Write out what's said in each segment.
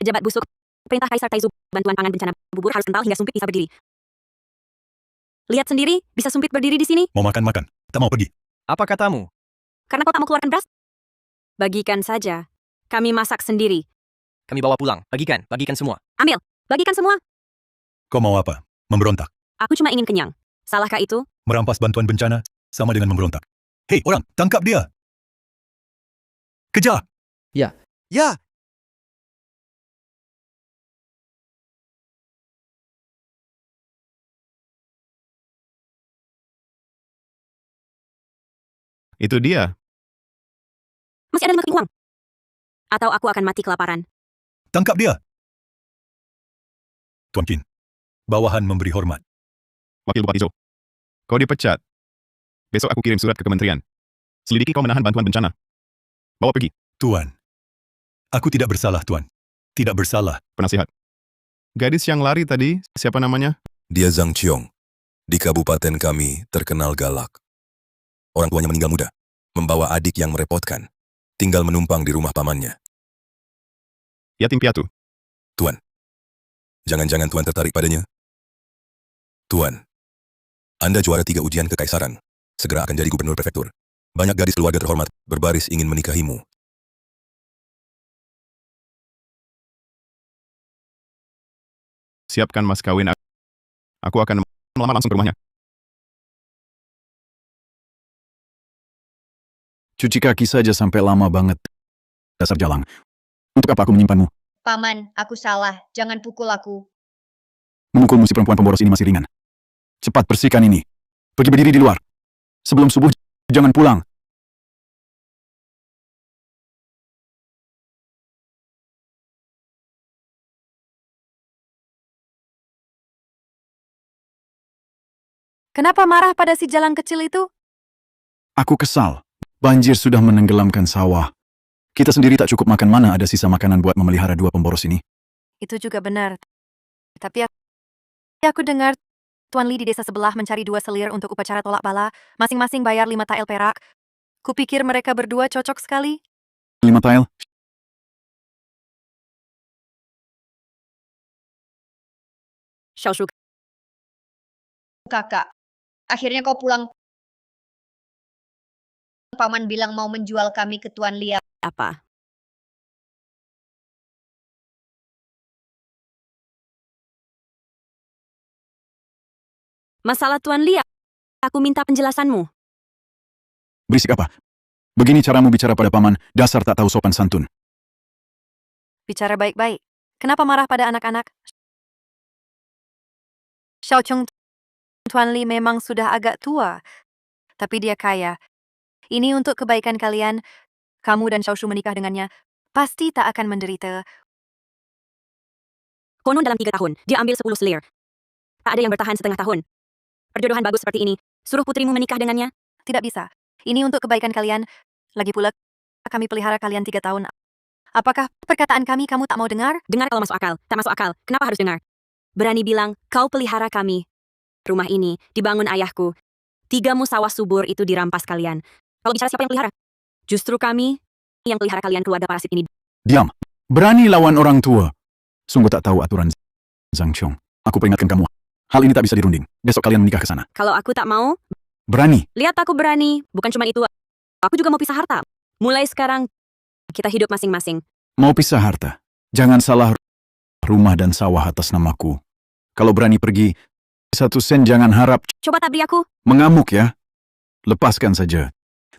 Pejabat busuk. Perintah Kaisar Taizu, bantuan pangan bencana bubur harus kental hingga sumpit bisa berdiri. Lihat sendiri, bisa sumpit berdiri di sini. Mau makan, tak mau pergi. Apa katamu? Karena kau tak mau keluarkan beras? Bagikan saja. Kami masak sendiri. Kami bawa pulang. Bagikan semua. Ambil, bagikan semua. Kau mau apa? Memberontak. Aku cuma ingin kenyang. Salahkah itu? Merampas bantuan bencana sama dengan memberontak. Hei, orang, tangkap dia! Kejar! Ya, Itu dia. Masih ada 5 keping uang. Atau aku akan mati kelaparan. Tangkap dia! Tuan Qin, bawahan memberi hormat. Wakil Bupati Zhou. Kau dipecat. Besok aku kirim surat ke kementerian. Selidiki kau menahan bantuan bencana. Bawa pergi. Tuan, aku tidak bersalah, Tuan. Tidak bersalah. Penasihat. Gadis yang lari tadi, siapa namanya? Dia Zhang Qiong. Di kabupaten kami terkenal galak. Orang tuanya meninggal muda. Membawa adik yang merepotkan. Tinggal menumpang di rumah pamannya. Yatim piatu. Tuan, jangan-jangan Tuan tertarik padanya? Tuan, Anda juara 3 ujian kekaisaran. Segera akan jadi gubernur prefektur. Banyak gadis keluarga terhormat berbaris ingin menikahimu. Siapkan mas kawin. Aku akan melamar langsung ke rumahnya. Cuci kaki saja sampai lama banget. Dasar jalang. Untuk apa aku menyimpanmu? Paman, aku salah. Jangan pukul aku. Memukulmu si perempuan pemboros ini masih ringan. Cepat bersihkan ini. Pergi berdiri di luar. Sebelum subuh, jangan pulang. Kenapa marah pada si jalang kecil itu? Aku kesal. Banjir sudah menenggelamkan sawah. Kita sendiri tak cukup makan, mana ada sisa makanan buat memelihara 2 pemboros ini. Itu juga benar. Tapi aku dengar Tuan Li di desa sebelah mencari 2 selir untuk upacara tolak bala. Masing-masing bayar 5 tael perak. Kupikir mereka berdua cocok sekali. 5 tael? Xiaoshu, Kakak. Akhirnya kau pulang. Paman bilang mau menjual kami ke Tuan Lia. apa? Masalah Tuan Li, aku minta penjelasanmu. Berisik apa? Begini caramu bicara pada paman, dasar tak tahu sopan santun. Bicara baik-baik. Kenapa marah pada anak-anak? Xiaocheng, Tuan Li memang sudah agak tua. Tapi dia kaya. Ini untuk kebaikan kalian. Kamu dan Xiaoshu menikah dengannya. Pasti tak akan menderita. Konon dalam 3 tahun, dia ambil 10 selir. Tak ada yang bertahan setengah tahun. Perjodohan bagus seperti ini. Suruh putrimu menikah dengannya? Tidak bisa. Ini untuk kebaikan kalian. Lagi pula, kami pelihara kalian 3 tahun. Apakah perkataan kami kamu tak mau dengar? Dengar kalau masuk akal. Tak masuk akal. Kenapa harus dengar? Berani bilang, kau pelihara kami. Rumah ini dibangun ayahku. 3 musawah subur itu dirampas kalian. Kalau bicara siapa yang pelihara? Justru kami yang pelihara kalian keluarga parasit ini. Diam. Berani lawan orang tua. Sungguh tak tahu aturan Zhang Qiong. Aku peringatkan kamu. Hal ini tak bisa dirunding. Besok kalian menikah ke sana. Kalau aku tak mau, Berani. lihat aku berani. Bukan cuma itu. Aku juga mau pisah harta. Mulai sekarang, kita hidup masing-masing. Mau pisah harta. Jangan salah rumah dan sawah atas namaku. Kalau berani pergi, 1 sen jangan harap Coba tabri aku. mengamuk ya. Lepaskan saja.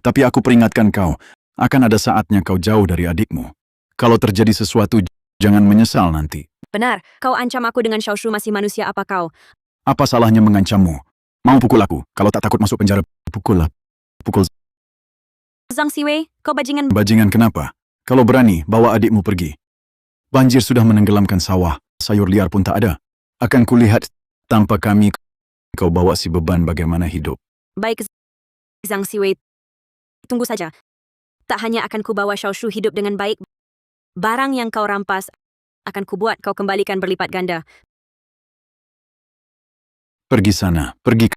Tapi aku peringatkan kau, akan ada saatnya kau jauh dari adikmu. Kalau terjadi sesuatu, jangan menyesal nanti. Benar, kau ancam aku dengan Xiaoshu masih manusia apa kau? Apa salahnya mengancammu? Mau pukul aku? Kalau tak takut masuk penjara, pukul lah. Pukul. Zhang Siwei, kau bajingan. Bajingan kenapa? Kalau berani, bawa adikmu pergi. Banjir sudah menenggelamkan sawah, sayur liar pun tak ada. Akan kulihat, tanpa kami, kau bawa si beban bagaimana hidup. Baik, Zhang Siwei. Tunggu saja. Tak hanya akan kubawa Xiaoshu hidup dengan baik, barang yang kau rampas akan kubuat kau kembalikan berlipat ganda. Pergi sana, pergi.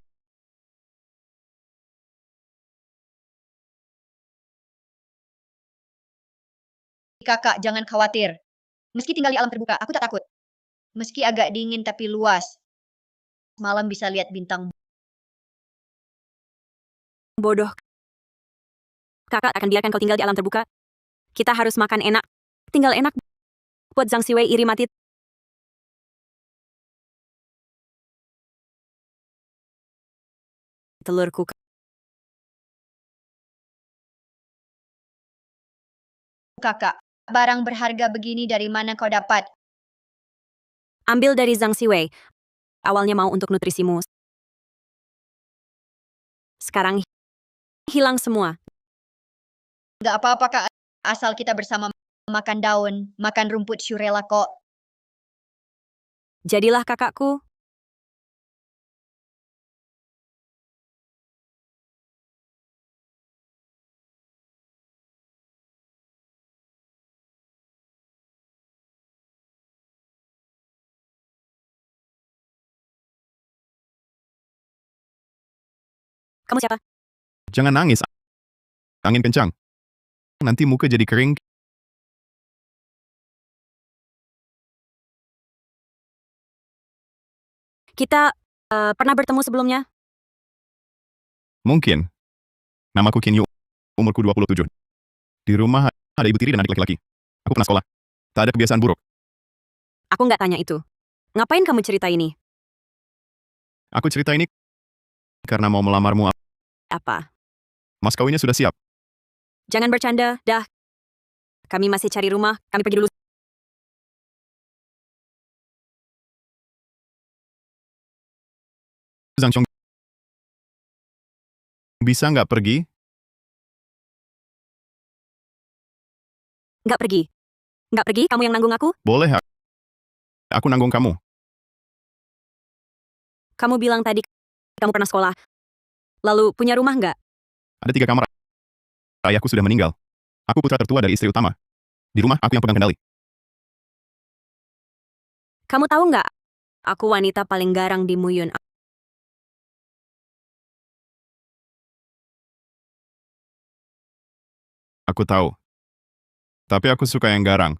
Kakak, jangan khawatir. Meski tinggal di alam terbuka, aku tak takut. Meski agak dingin tapi luas. Malam bisa lihat bintang. Bodoh. Kakak akan biarkan kau tinggal di alam terbuka? Kita harus makan enak. Tinggal enak. Buat Zhang Siwei iri mati. Telurku. Kakak, barang berharga begini dari mana kau dapat? Ambil dari Zhang Siwei. Awalnya mau untuk nutrisimu. Sekarang hilang semua. Gak apa-apa kak, asal kita bersama makan daun, makan rumput syurela kok. Jadilah kakakku. Kamu siapa? Jangan nangis. Angin kencang. Nanti muka jadi kering. Kita pernah bertemu sebelumnya? Mungkin. Namaku Qin Yu. Umurku 27. Di rumah ada ibu tiri dan adik laki-laki. Aku pernah sekolah. Tak ada kebiasaan buruk. Aku nggak tanya itu. Ngapain kamu cerita ini? Aku cerita ini karena mau melamarmu. Apa? Mas kawinnya sudah siap. Jangan bercanda, dah. Kami masih cari rumah, kami pergi dulu. Zhang Chong. Bisa nggak pergi? Nggak pergi. Nggak pergi, kamu yang nanggung aku? Boleh. Aku nanggung kamu. Kamu bilang tadi kamu pernah sekolah. Lalu punya rumah nggak? Ada 3 kamar. Ayahku sudah meninggal. Aku putra tertua dari istri utama. Di rumah aku yang pegang kendali. Kamu tahu nggak? Aku wanita paling garang di Muyun. Aku tahu. Tapi aku suka yang garang.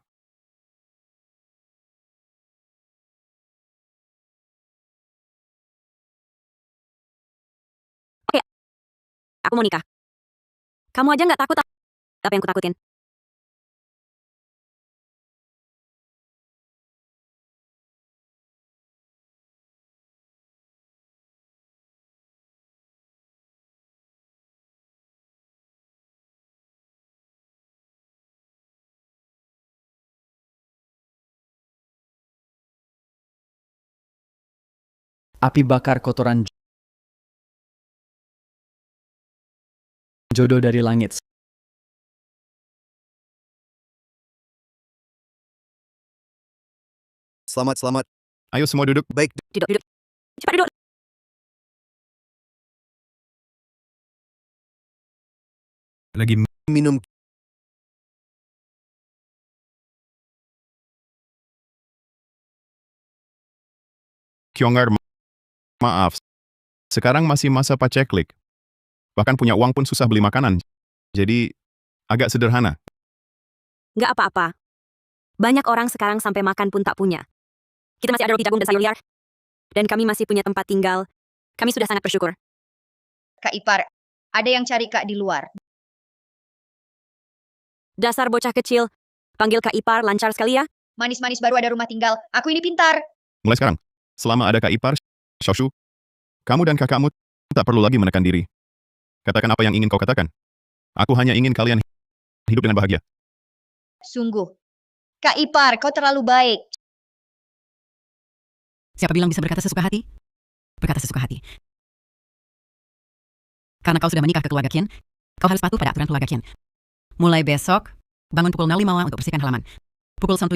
Aku mau nikah. Kamu aja nggak takut apa yang kutakutin? Api bakar kotoran jodoh dari langit. Selamat. Ayo semua duduk. Baik, Duduk. Cepat duduk. Lagi minum. Kyonggar, maaf. Sekarang masih masa paceklik. Bahkan punya uang pun susah beli makanan. Jadi, agak sederhana. Nggak apa-apa. Banyak orang sekarang sampai makan pun tak punya. Kita masih ada roti jagung dan sayur liar. Dan kami masih punya tempat tinggal. Kami sudah sangat bersyukur. Kak Ipar, ada yang cari kak di luar. Dasar bocah kecil. Panggil Kak Ipar lancar sekali ya. Manis-manis baru ada rumah tinggal. Aku ini pintar. Mulai sekarang, selama ada Kak Ipar, Xiaoshu, kamu dan kakakmu tak perlu lagi menekan diri. Katakan apa yang ingin kau katakan. Aku hanya ingin kalian hidup dengan bahagia. Sungguh. Kak Ipar, kau terlalu baik. Siapa bilang bisa berkata sesuka hati? Berkata sesuka hati. Karena kau sudah menikah ke keluarga Qin, kau harus patuh pada aturan keluarga Qin. Mulai besok, bangun pukul 05 untuk bersihkan halaman. Pukul 1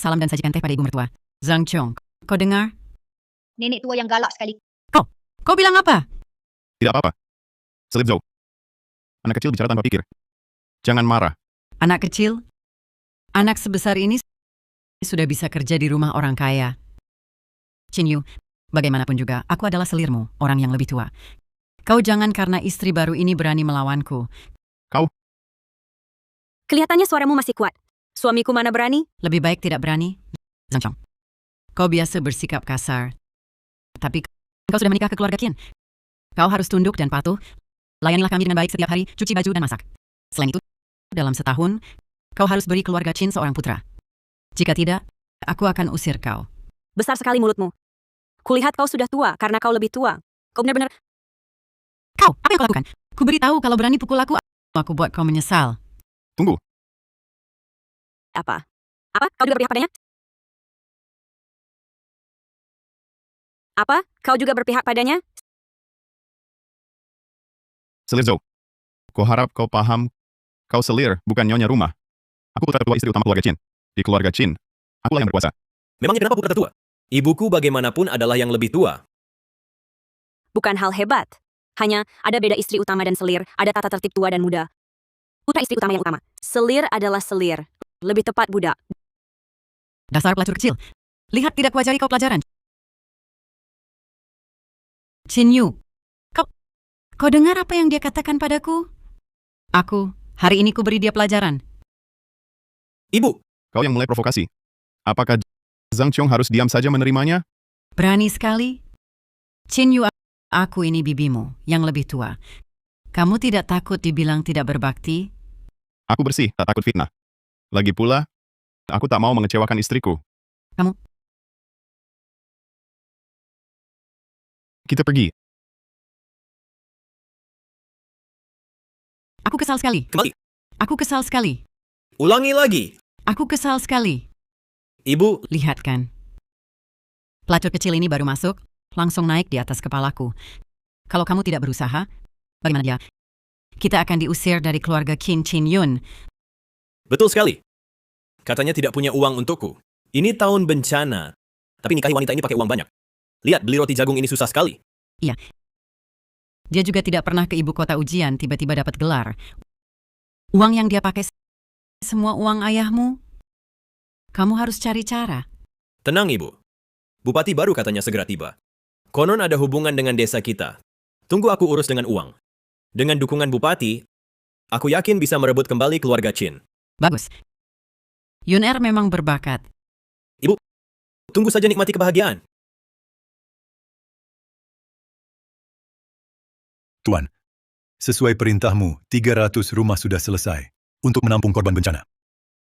salam dan sajikan teh pada ibu mertua. Zhang Chong, kau dengar? Nenek tua yang galak sekali. Kau bilang apa? Tidak apa-apa. Selip Zhou. Anak kecil bicara tanpa pikir. Jangan marah. Anak kecil? Anak sebesar ini sudah bisa kerja di rumah orang kaya. Qin Yu, bagaimanapun juga, aku adalah selirmu, orang yang lebih tua. Kau jangan karena istri baru ini berani melawanku. Kelihatannya suaramu masih kuat. Suamiku mana berani? Lebih baik tidak berani. Zhang Chong, kau biasa bersikap kasar. Tapi kau sudah menikah ke keluarga Qin. Kau harus tunduk dan patuh. Layanilah kami dengan baik setiap hari, cuci baju dan masak. Selain itu, dalam setahun, kau harus beri keluarga Qin seorang putra. Jika tidak, aku akan usir kau. Besar sekali mulutmu. Kulihat kau sudah tua karena kau lebih tua. Kau benar-benar... Kau, apa yang kau lakukan? Ku beritahu kalau berani pukul aku buat kau menyesal. Tunggu, Apa? Apa? Kau juga berpihak padanya? Apa? Kau juga berpihak padanya? Selir Zhou. Kau harap kau paham, kau selir, bukan nyonya rumah. Aku putra ketua istri utama keluarga Qin. Di keluarga Qin, akulah yang berkuasa. Memangnya kenapa putra tua? Ibuku bagaimanapun adalah yang lebih tua. Bukan hal hebat. Hanya ada beda istri utama dan selir, ada tata tertib tua dan muda. Putra istri utama yang utama. Selir adalah selir. Lebih tepat budak. Dasar pelacur kecil. Lihat tidak kuajari kau pelajaran. Qin Yu, kau dengar apa yang dia katakan padaku? Hari ini ku beri dia pelajaran. Ibu, Kau yang mulai provokasi. Apakah Zhang Chong harus diam saja menerimanya? Berani sekali. Qin Yu, aku ini bibimu yang lebih tua. Kamu tidak takut dibilang tidak berbakti? Aku bersih, tak takut fitnah. Lagi pula, aku tak mau mengecewakan istriku. Kamu- Kita pergi. Aku kesal sekali. kembali. Aku kesal sekali. Ulangi lagi. Aku kesal sekali. Ibu, Lihat kan. Pelacur kecil ini baru masuk, langsung naik di atas kepalaku. Kalau kamu tidak berusaha, bagaimana dia? Kita akan diusir dari keluarga Qin Qin Yun. betul sekali. Katanya tidak punya uang untukku. Ini tahun bencana. Tapi nikahi wanita ini pakai uang banyak. Lihat, beli roti jagung ini susah sekali. Dia juga tidak pernah ke ibu kota ujian, tiba-tiba dapat gelar. Uang yang dia pakai semua uang ayahmu. Kamu harus cari cara. Tenang, Ibu. Bupati baru katanya segera tiba. Konon ada hubungan dengan desa kita. Tunggu aku urus dengan uang. Dengan dukungan Bupati, aku yakin bisa merebut kembali keluarga Qin. Bagus. Yun Er memang berbakat. Tunggu saja nikmati kebahagiaan. Tuan, sesuai perintahmu, 300 rumah sudah selesai untuk menampung korban bencana.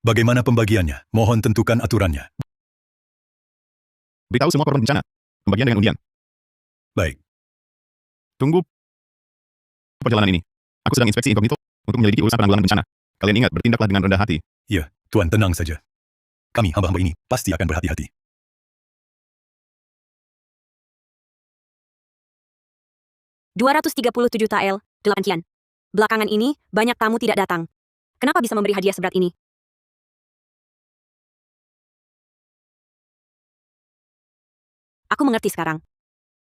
Bagaimana pembagiannya? Mohon tentukan aturannya. Beritahu semua korban bencana. Pembagian dengan undian. Baik. Tunggu perjalanan ini. Aku sedang inspeksi inkognito untuk menyelidiki urusan penanggulangan bencana. Kalian ingat, bertindaklah dengan rendah hati. Ya, Tuan tenang saja. Kami hamba-hamba ini pasti akan berhati-hati. $237 tael, 8 kian. Belakangan ini, banyak tamu tidak datang. Kenapa bisa memberi hadiah seberat ini? Aku mengerti sekarang.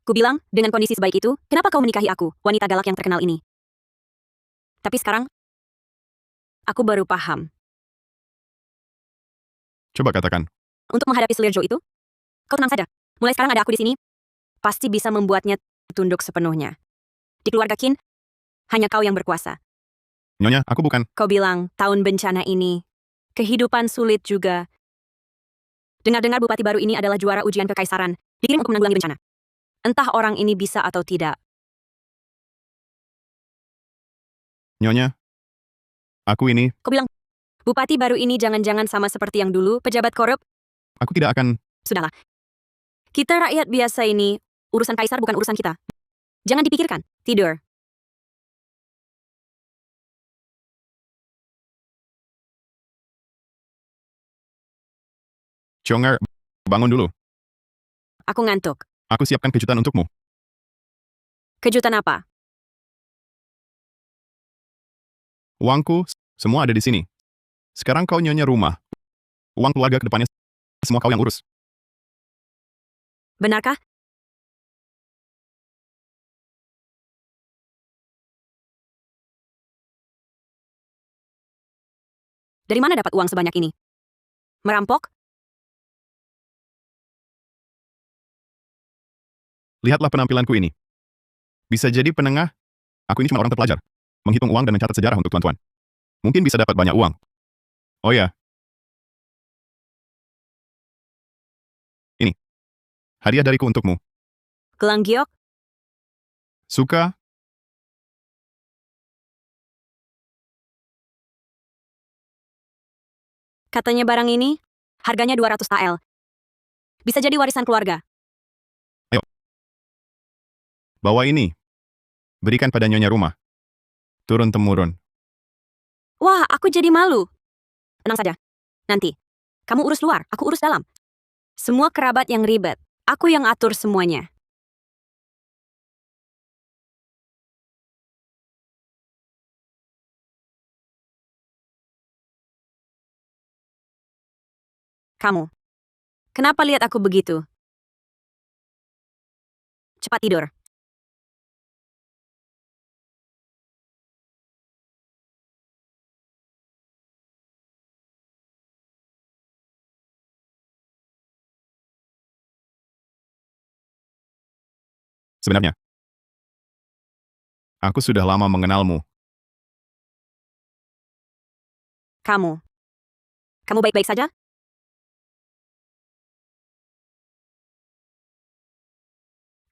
Ku bilang, dengan kondisi sebaik itu, kenapa kau menikahi aku, wanita galak yang terkenal ini? Tapi sekarang, aku baru paham. Coba katakan. Untuk menghadapi selir Zhou itu, kau tenang saja. Mulai sekarang ada aku di sini, pasti bisa membuatnya tunduk sepenuhnya. Di keluarga Qin, hanya kau yang berkuasa. Nyonya, aku bukan. Kau bilang, tahun bencana ini, kehidupan sulit juga. Dengar-dengar bupati baru ini adalah juara ujian kekaisaran, dikirim untuk menanggulangi bencana. Entah orang ini bisa atau tidak. Nyonya, aku ini, Kau bilang, bupati baru ini jangan-jangan sama seperti yang dulu, pejabat korup? aku tidak akan. Sudahlah. Kita rakyat biasa ini, urusan kaisar bukan urusan kita. Jangan dipikirkan, tidur. Chonger, bangun dulu. Aku ngantuk. Aku siapkan kejutan untukmu. Kejutan apa? Uangku, semua ada di sini. Sekarang kau nyonya rumah. Uang keluarga ke depannya, semua kau yang urus. Benarkah? Dari mana dapat uang sebanyak ini? Merampok? Lihatlah penampilanku ini. Bisa jadi penengah. Aku ini cuma orang terpelajar. Menghitung uang dan mencatat sejarah untuk tuan-tuan. Mungkin bisa dapat banyak uang. Oh ya, Hadiah dariku untukmu. Gelang giok? Suka? Katanya barang ini harganya 200 TL. Bisa jadi warisan keluarga. Bawa ini. Berikan pada nyonya rumah. Turun-temurun. Wah, aku jadi malu. Tenang saja. Nanti, kamu urus luar, aku urus dalam. Semua kerabat yang ribet, aku yang atur semuanya. Kamu, kenapa lihat aku begitu? Cepat tidur. Sebenarnya, aku sudah lama mengenalmu. Kamu baik-baik saja?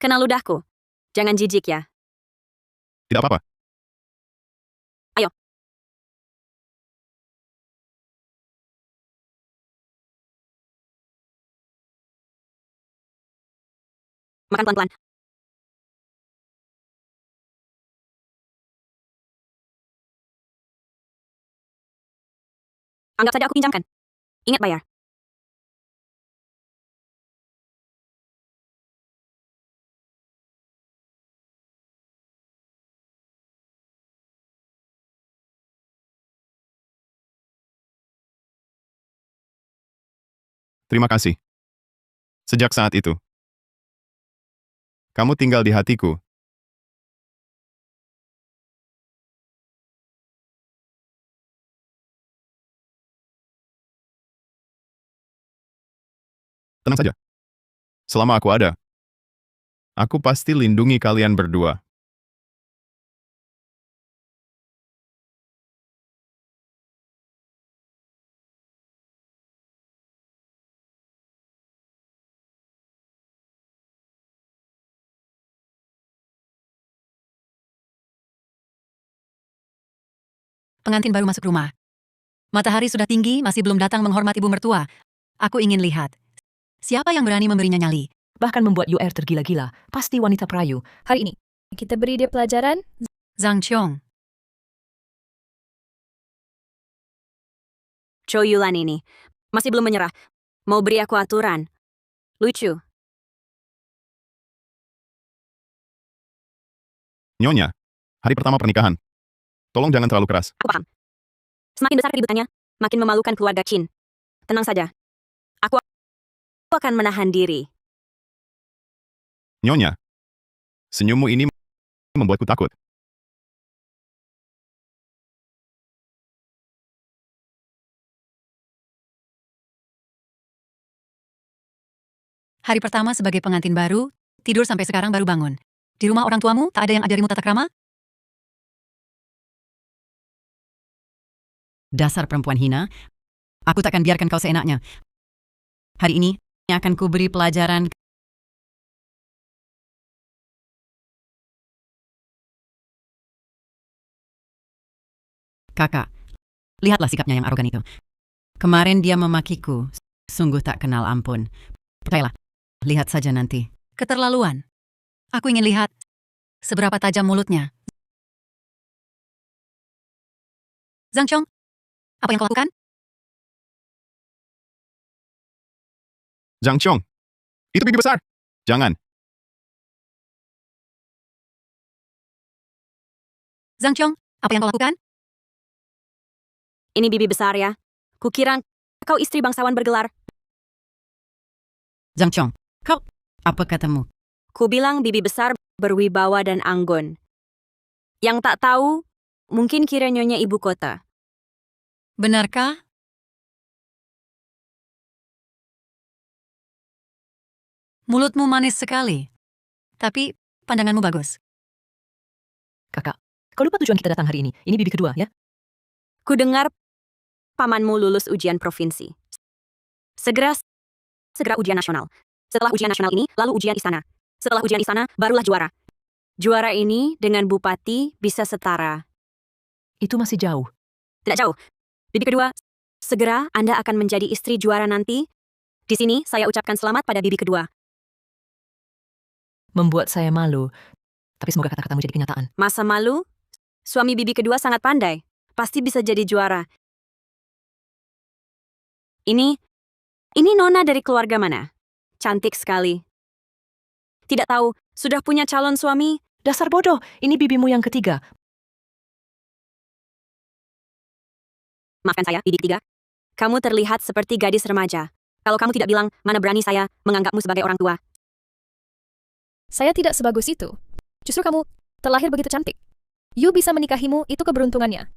Kenal ludahku. Jangan jijik ya. Tidak apa-apa. Ayo. Makan pelan-pelan. Anggap saja aku pinjamkan. Ingat bayar. Terima kasih. Sejak saat itu, kamu tinggal di hatiku. Tenang saja. Selama aku ada, aku pasti lindungi kalian berdua. Pengantin baru masuk rumah. Matahari sudah tinggi, masih belum datang menghormat ibu mertua. Aku ingin lihat. Siapa yang berani memberinya nyali? Bahkan membuat UR tergila-gila. Pasti wanita perayu. Hari ini, kita beri dia pelajaran. Zhang Qiong. Chou Yulan ini masih belum menyerah. Mau beri aku aturan. Lucu. Nyonya, hari pertama pernikahan. Tolong jangan terlalu keras. Aku paham. Semakin besar keributannya, makin memalukan keluarga Qin. Tenang saja. Aku akan menahan diri. Nyonya, senyummu ini membuatku takut. Hari pertama sebagai pengantin baru, tidur sampai sekarang baru bangun. Di rumah orang tuamu tak ada yang ajarimu tata krama? Dasar perempuan hina, aku takkan biarkan kau seenaknya. Hari ini akan kuberi pelajaran. Kakak, lihatlah sikapnya yang arogan itu. Kemarin dia memakiku, sungguh tak kenal ampun. Percayalah, lihat saja nanti. Keterlaluan. Aku ingin lihat seberapa tajam mulutnya. Zhang Qiong, apa yang kau lakukan? Zhang Qiong, itu bibi besar. Jangan. Zhang Qiong, apa yang kau lakukan? Ini bibi besar ya. Kukira kau istri bangsawan bergelar. Zhang Qiong, kau, apa katamu? Ku bilang bibi besar berwibawa dan anggun. Yang tak tahu, mungkin kira nyonya ibu kota. Benarkah? Mulutmu manis sekali. Tapi pandanganmu bagus. Kakak, kau lupa tujuan kita datang hari ini. Ini bibi kedua, ya? Ku dengar pamanmu lulus ujian provinsi. Segera ujian nasional. Setelah ujian nasional ini, lalu ujian istana. Setelah ujian istana, barulah juara. Juara ini dengan bupati bisa setara. Itu masih jauh. Tidak jauh. Bibi kedua, segera Anda akan menjadi istri juara nanti. Di sini saya ucapkan selamat pada bibi kedua. Membuat saya malu. Tapi semoga kata-katamu jadi kenyataan. Masa malu? Suami bibi kedua sangat pandai. Pasti bisa jadi juara. Ini nona dari keluarga mana? Cantik sekali. Tidak tahu, sudah punya calon suami? Dasar bodoh, ini bibimu yang ketiga. Maafkan saya, bibi ketiga. Kamu terlihat seperti gadis remaja. Kalau kamu tidak bilang, mana berani saya menganggapmu sebagai orang tua. Saya tidak sebagus itu. Justru kamu terlahir begitu cantik. You bisa menikahimu, itu keberuntungannya.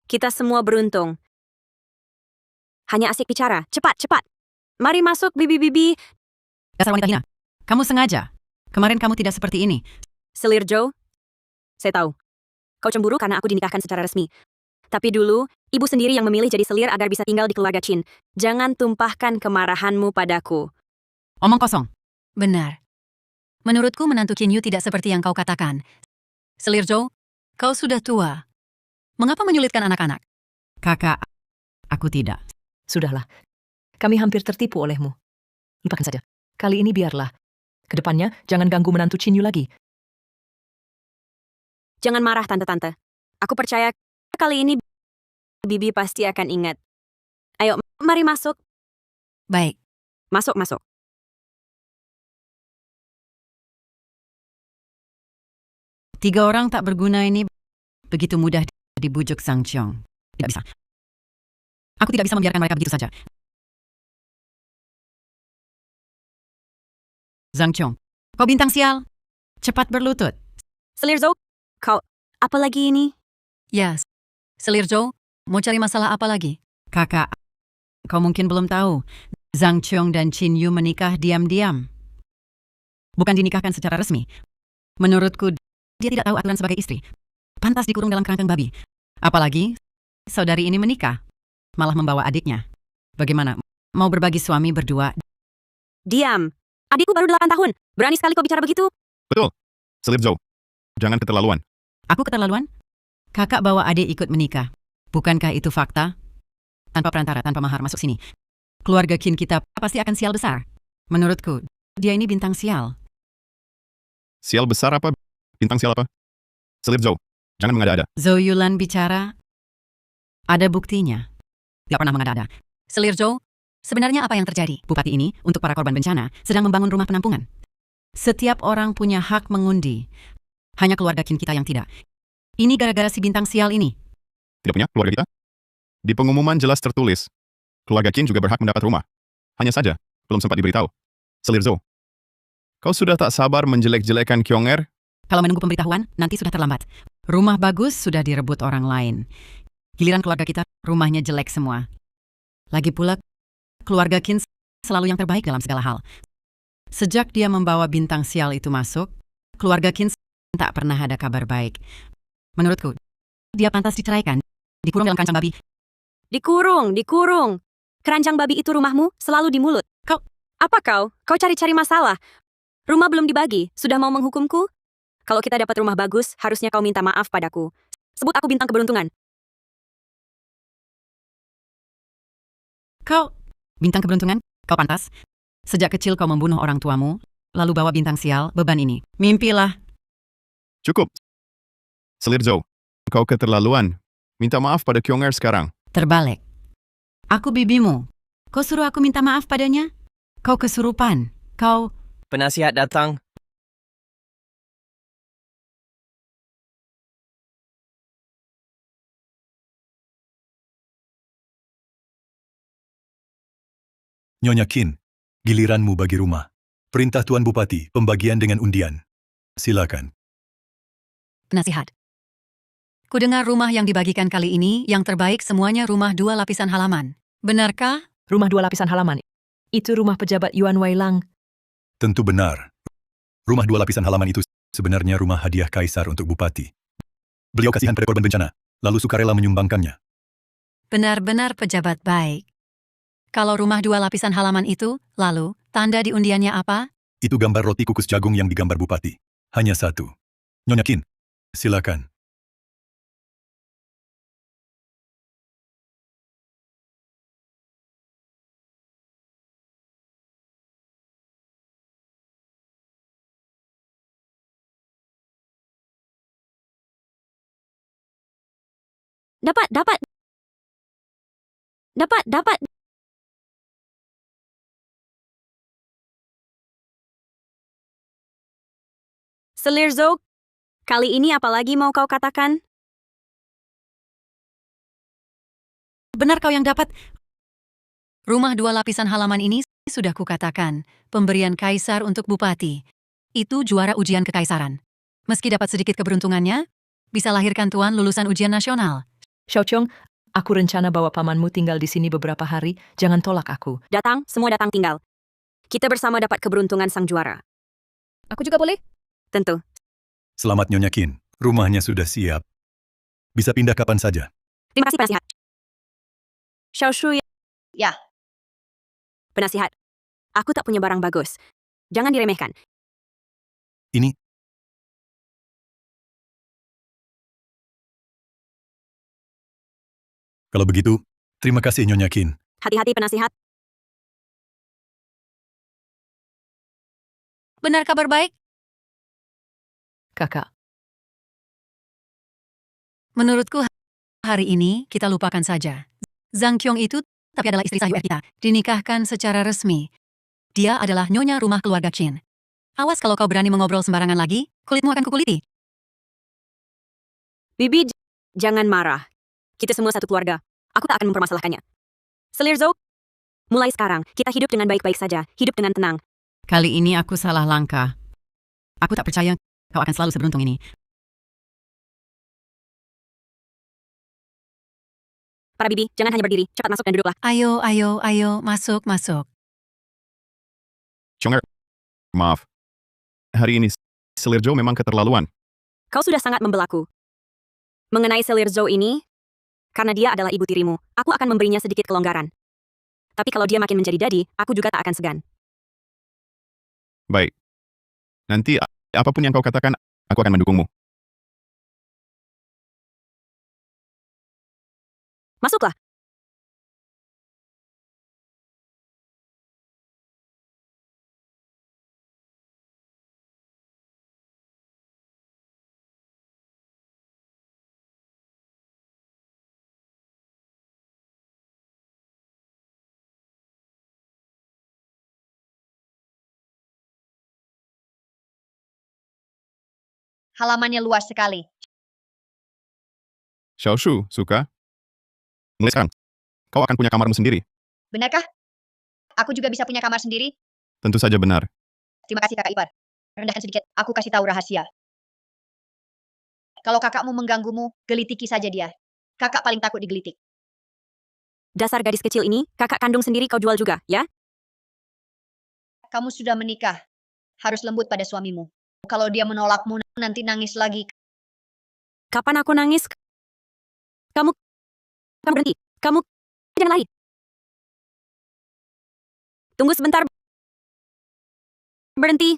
Kita semua beruntung. Hanya asik bicara. Cepat, cepat. Mari masuk, bibi-bibi. Dasar wanita hina. Kamu sengaja. Kemarin kamu tidak seperti ini. Selir Joe. Saya tahu. Kau cemburu karena aku dinikahkan secara resmi. Tapi dulu, ibu sendiri yang memilih jadi selir agar bisa tinggal di keluarga Chin. Jangan tumpahkan kemarahanmu padaku. Omong kosong. Benar. Menurutku menantu Qin Yu tidak seperti yang kau katakan. Selir Joe, kau sudah tua. Mengapa menyulitkan anak-anak? Kakak, aku tidak. Sudahlah. Kami hampir tertipu olehmu. Lupakan saja. Kali ini biarlah. Kedepannya, jangan ganggu menantu Qin Yu lagi. Jangan marah, tante-tante. Aku percaya kali ini bibi pasti akan ingat. Ayo, mari masuk. Baik. Masuk, masuk. Tiga orang tak berguna ini begitu mudah dibujuk Sang Cheong. Tidak bisa. Aku tidak bisa membiarkan mereka begitu saja. Zhang Cheong, kau bintang sial. Cepat berlutut. Selir Zhou, kau, apa lagi ini? Ya, Selir Joe, mau cari masalah apa lagi? Kakak, kau mungkin belum tahu. Zhang Cheong dan Qin Yu menikah diam-diam. Bukan dinikahkan secara resmi. Menurutku, dia tidak tahu aturan sebagai istri. Pantas dikurung dalam kerangkeng babi. Apalagi, saudari ini menikah. Malah membawa adiknya. Bagaimana? Mau berbagi suami berdua? Diam. Adikku baru 8 tahun. Berani sekali kau bicara begitu? Betul. Selir Joe. Jangan keterlaluan. Aku keterlaluan? Kakak bawa adik ikut menikah. Bukankah itu fakta? Tanpa perantara, tanpa mahar masuk sini. Keluarga Qin kita pasti akan sial besar. Menurutku, dia ini bintang sial. Sial besar apa? Bintang sial apa? Selir Joe. Jangan mengada-ada. Zhou Yulan bicara. Ada buktinya. Tidak pernah mengada-ada. Selir Joe, sebenarnya apa yang terjadi? Bupati ini, untuk para korban bencana, sedang membangun rumah penampungan. Setiap orang punya hak mengundi. Hanya keluarga Qin kita yang tidak. Ini gara-gara si bintang sial ini. Tidak punya keluarga kita? Di pengumuman jelas tertulis. Keluarga Qin juga berhak mendapat rumah. Hanya saja, belum sempat diberitahu. Selir Zhou. Kau sudah tak sabar menjelek-jelekan Kyong-er? Kalau menunggu pemberitahuan, nanti sudah terlambat. Rumah bagus sudah direbut orang lain. Giliran keluarga kita, rumahnya jelek semua. Lagi pula, keluarga Qin selalu yang terbaik dalam segala hal. Sejak dia membawa bintang sial itu masuk, keluarga Qin tak pernah ada kabar baik. Menurutku, dia pantas diceraikan, dikurung dalam kancang babi. Dikurung. Keranjang babi itu rumahmu, selalu di mulut. Apa kau? Kau cari-cari masalah. Rumah belum dibagi, sudah mau menghukumku? Kalau kita dapat rumah bagus, harusnya kau minta maaf padaku. Sebut aku bintang keberuntungan. Kau, bintang keberuntungan, kau pantas. Sejak kecil kau membunuh orang tuamu, lalu bawa bintang sial, beban ini. Mimpilah. Cukup. Selir Zhou. Kau keterlaluan. Minta maaf pada Kyong-er sekarang. Terbalik. Aku bibimu. Kau suruh aku minta maaf padanya? Kau kesurupan. Kau... Penasihat datang. Nyonya Qin, giliranmu bagi rumah. Perintah Tuan Bupati, pembagian dengan undian. Silakan. Penasihat. Kudengar rumah yang dibagikan kali ini, yang terbaik semuanya rumah 2 lapisan halaman. Benarkah? Rumah 2 lapisan halaman. Itu rumah pejabat Yuan Wailang. Tentu benar. Rumah 2 lapisan halaman itu sebenarnya rumah hadiah kaisar untuk Bupati. Beliau kasihan pada korban bencana, lalu sukarela menyumbangkannya. Benar-benar pejabat baik. Kalau rumah 2 lapisan halaman itu, lalu, Tanda di undiannya apa? Itu gambar roti kukus jagung yang digambar Bupati. Hanya satu. Nyonya Qin, silakan. Dapat, dapat. Dapat, dapat. Selir Zhou, kali ini apa lagi mau kau katakan? Benar kau yang dapat. Rumah 2 lapisan halaman ini sudah kukatakan, pemberian kaisar untuk bupati. Itu juara ujian kekaisaran. Meski dapat sedikit keberuntungannya, bisa lahirkan tuan lulusan ujian nasional. Xiaochong, aku rencana bawa pamanmu tinggal di sini beberapa hari, jangan tolak aku. Datang, semua datang tinggal. Kita bersama dapat keberuntungan sang juara. Aku juga boleh? Tentu. Selamat Nyonya Qin, rumahnya sudah siap. Bisa pindah kapan saja. Terima kasih penasihat. Xiaoshu Ya, penasihat. Aku tak punya barang bagus. Jangan diremehkan. Ini. Kalau begitu, terima kasih Nyonya Qin. Hati-hati penasihat. Benar kabar baik? Kakak, Menurutku hari ini kita lupakan saja. Zhang Qiong itu tapi adalah istri Sayuer kita. Dinikahkan secara resmi. Dia adalah nyonya rumah keluarga Qin. Awas kalau kau berani mengobrol sembarangan lagi, kulitmu akan kukuliti. Bibi, jangan marah. Kita semua satu keluarga. Aku tak akan mempermasalahkannya. Selir Zhou, mulai sekarang, kita hidup dengan baik-baik saja. Hidup dengan tenang. Kali ini aku salah langkah. Aku tak percaya kau akan selalu seberuntung ini. Para bibi, jangan hanya berdiri. Cepat masuk dan duduklah. Ayo, ayo, ayo, masuk, masuk. Chong'er, maaf. Hari ini Selir Zhou memang keterlaluan. Kau sudah sangat membelaku. Mengenai Selir Zhou ini, karena dia adalah ibu tirimu, aku akan memberinya sedikit kelonggaran. Tapi kalau dia makin menjadi dadi, aku juga tak akan segan. Baik. Nanti apapun yang kau katakan, aku akan mendukungmu. Masuklah. halamannya luas sekali. Xiaoshu, suka? Mulai sekarang, kau akan punya kamarmu sendiri. Benarkah? Aku juga bisa punya kamar sendiri? Tentu saja benar. Terima kasih kakak ipar. Rendahkan sedikit, aku kasih tahu rahasia. Kalau kakakmu mengganggumu, gelitiki saja dia. Kakak paling takut digelitik. Dasar gadis kecil ini, kakak kandung sendiri kau jual juga, ya? Kamu sudah menikah. Harus lembut pada suamimu. Kalau dia menolakmu, nanti nangis lagi. Kapan aku nangis? Kamu berhenti. Kamu jangan lari. Tunggu sebentar. Berhenti.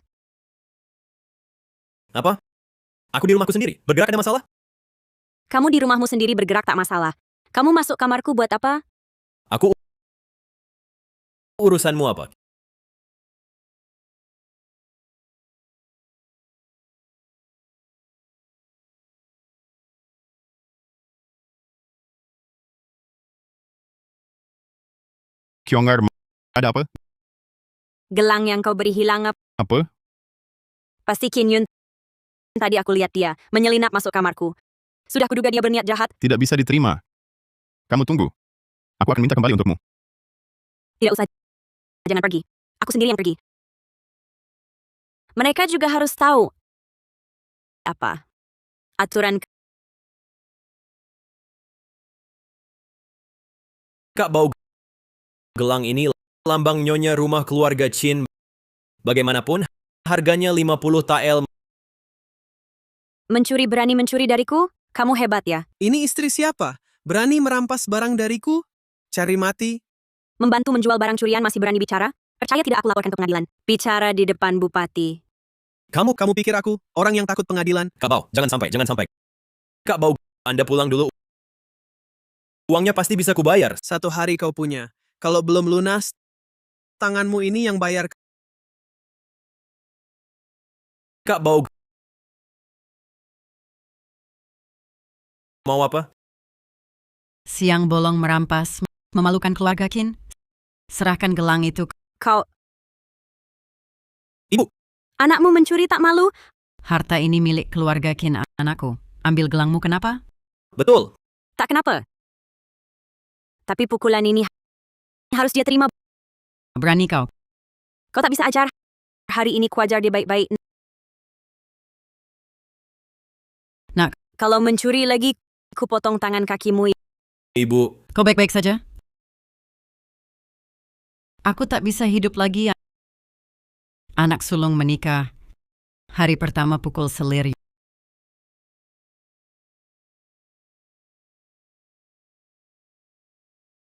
Apa? Aku di rumahku sendiri. Bergerak ada masalah? Kamu di rumahmu sendiri bergerak tak masalah. Kamu masuk kamarku buat apa? Aku... Urusanmu apa? Kyongar, ada apa? Gelang yang kau beri hilang Apa? pasti Qin Yun. Tadi aku lihat dia menyelinap masuk kamarku. Sudah kuduga dia berniat jahat. Tidak bisa diterima. Kamu tunggu. Aku akan minta kembali untukmu. Tidak usah. Jangan pergi. Aku sendiri yang pergi. Mereka juga harus tahu apa aturan. Kak bau gelang ini lambang nyonya rumah keluarga Qin. Bagaimanapun, harganya 50 tael. Berani mencuri dariku? Kamu hebat ya. Ini istri siapa? Berani merampas barang dariku? Cari mati? Membantu menjual barang curian masih berani bicara? Percaya tidak aku laporkan ke pengadilan. Bicara di depan bupati. Kamu pikir aku orang yang takut pengadilan? Kak Bau, jangan sampai. Kak Bau, Anda pulang dulu. Uangnya pasti bisa kubayar. 1 hari kau punya. Kalau belum lunas, tanganmu ini yang bayar. Kak Bau, mau apa? Siang bolong merampas, memalukan keluarga Kin. Serahkan gelang itu. Kau... Ibu. Anakmu mencuri tak malu? Harta ini milik keluarga Kin, anakku. Ambil gelangmu kenapa? Betul. Tak kenapa. Tapi pukulan ini harus dia terima. Berani kau. Kau tak bisa ajar. Hari ini kuajar dia baik-baik. Nak. Kalau mencuri lagi, kupotong tangan kakimu. Ibu. Kau baik-baik saja? Aku tak bisa hidup lagi. Anak sulung menikah. Hari pertama pukul selir.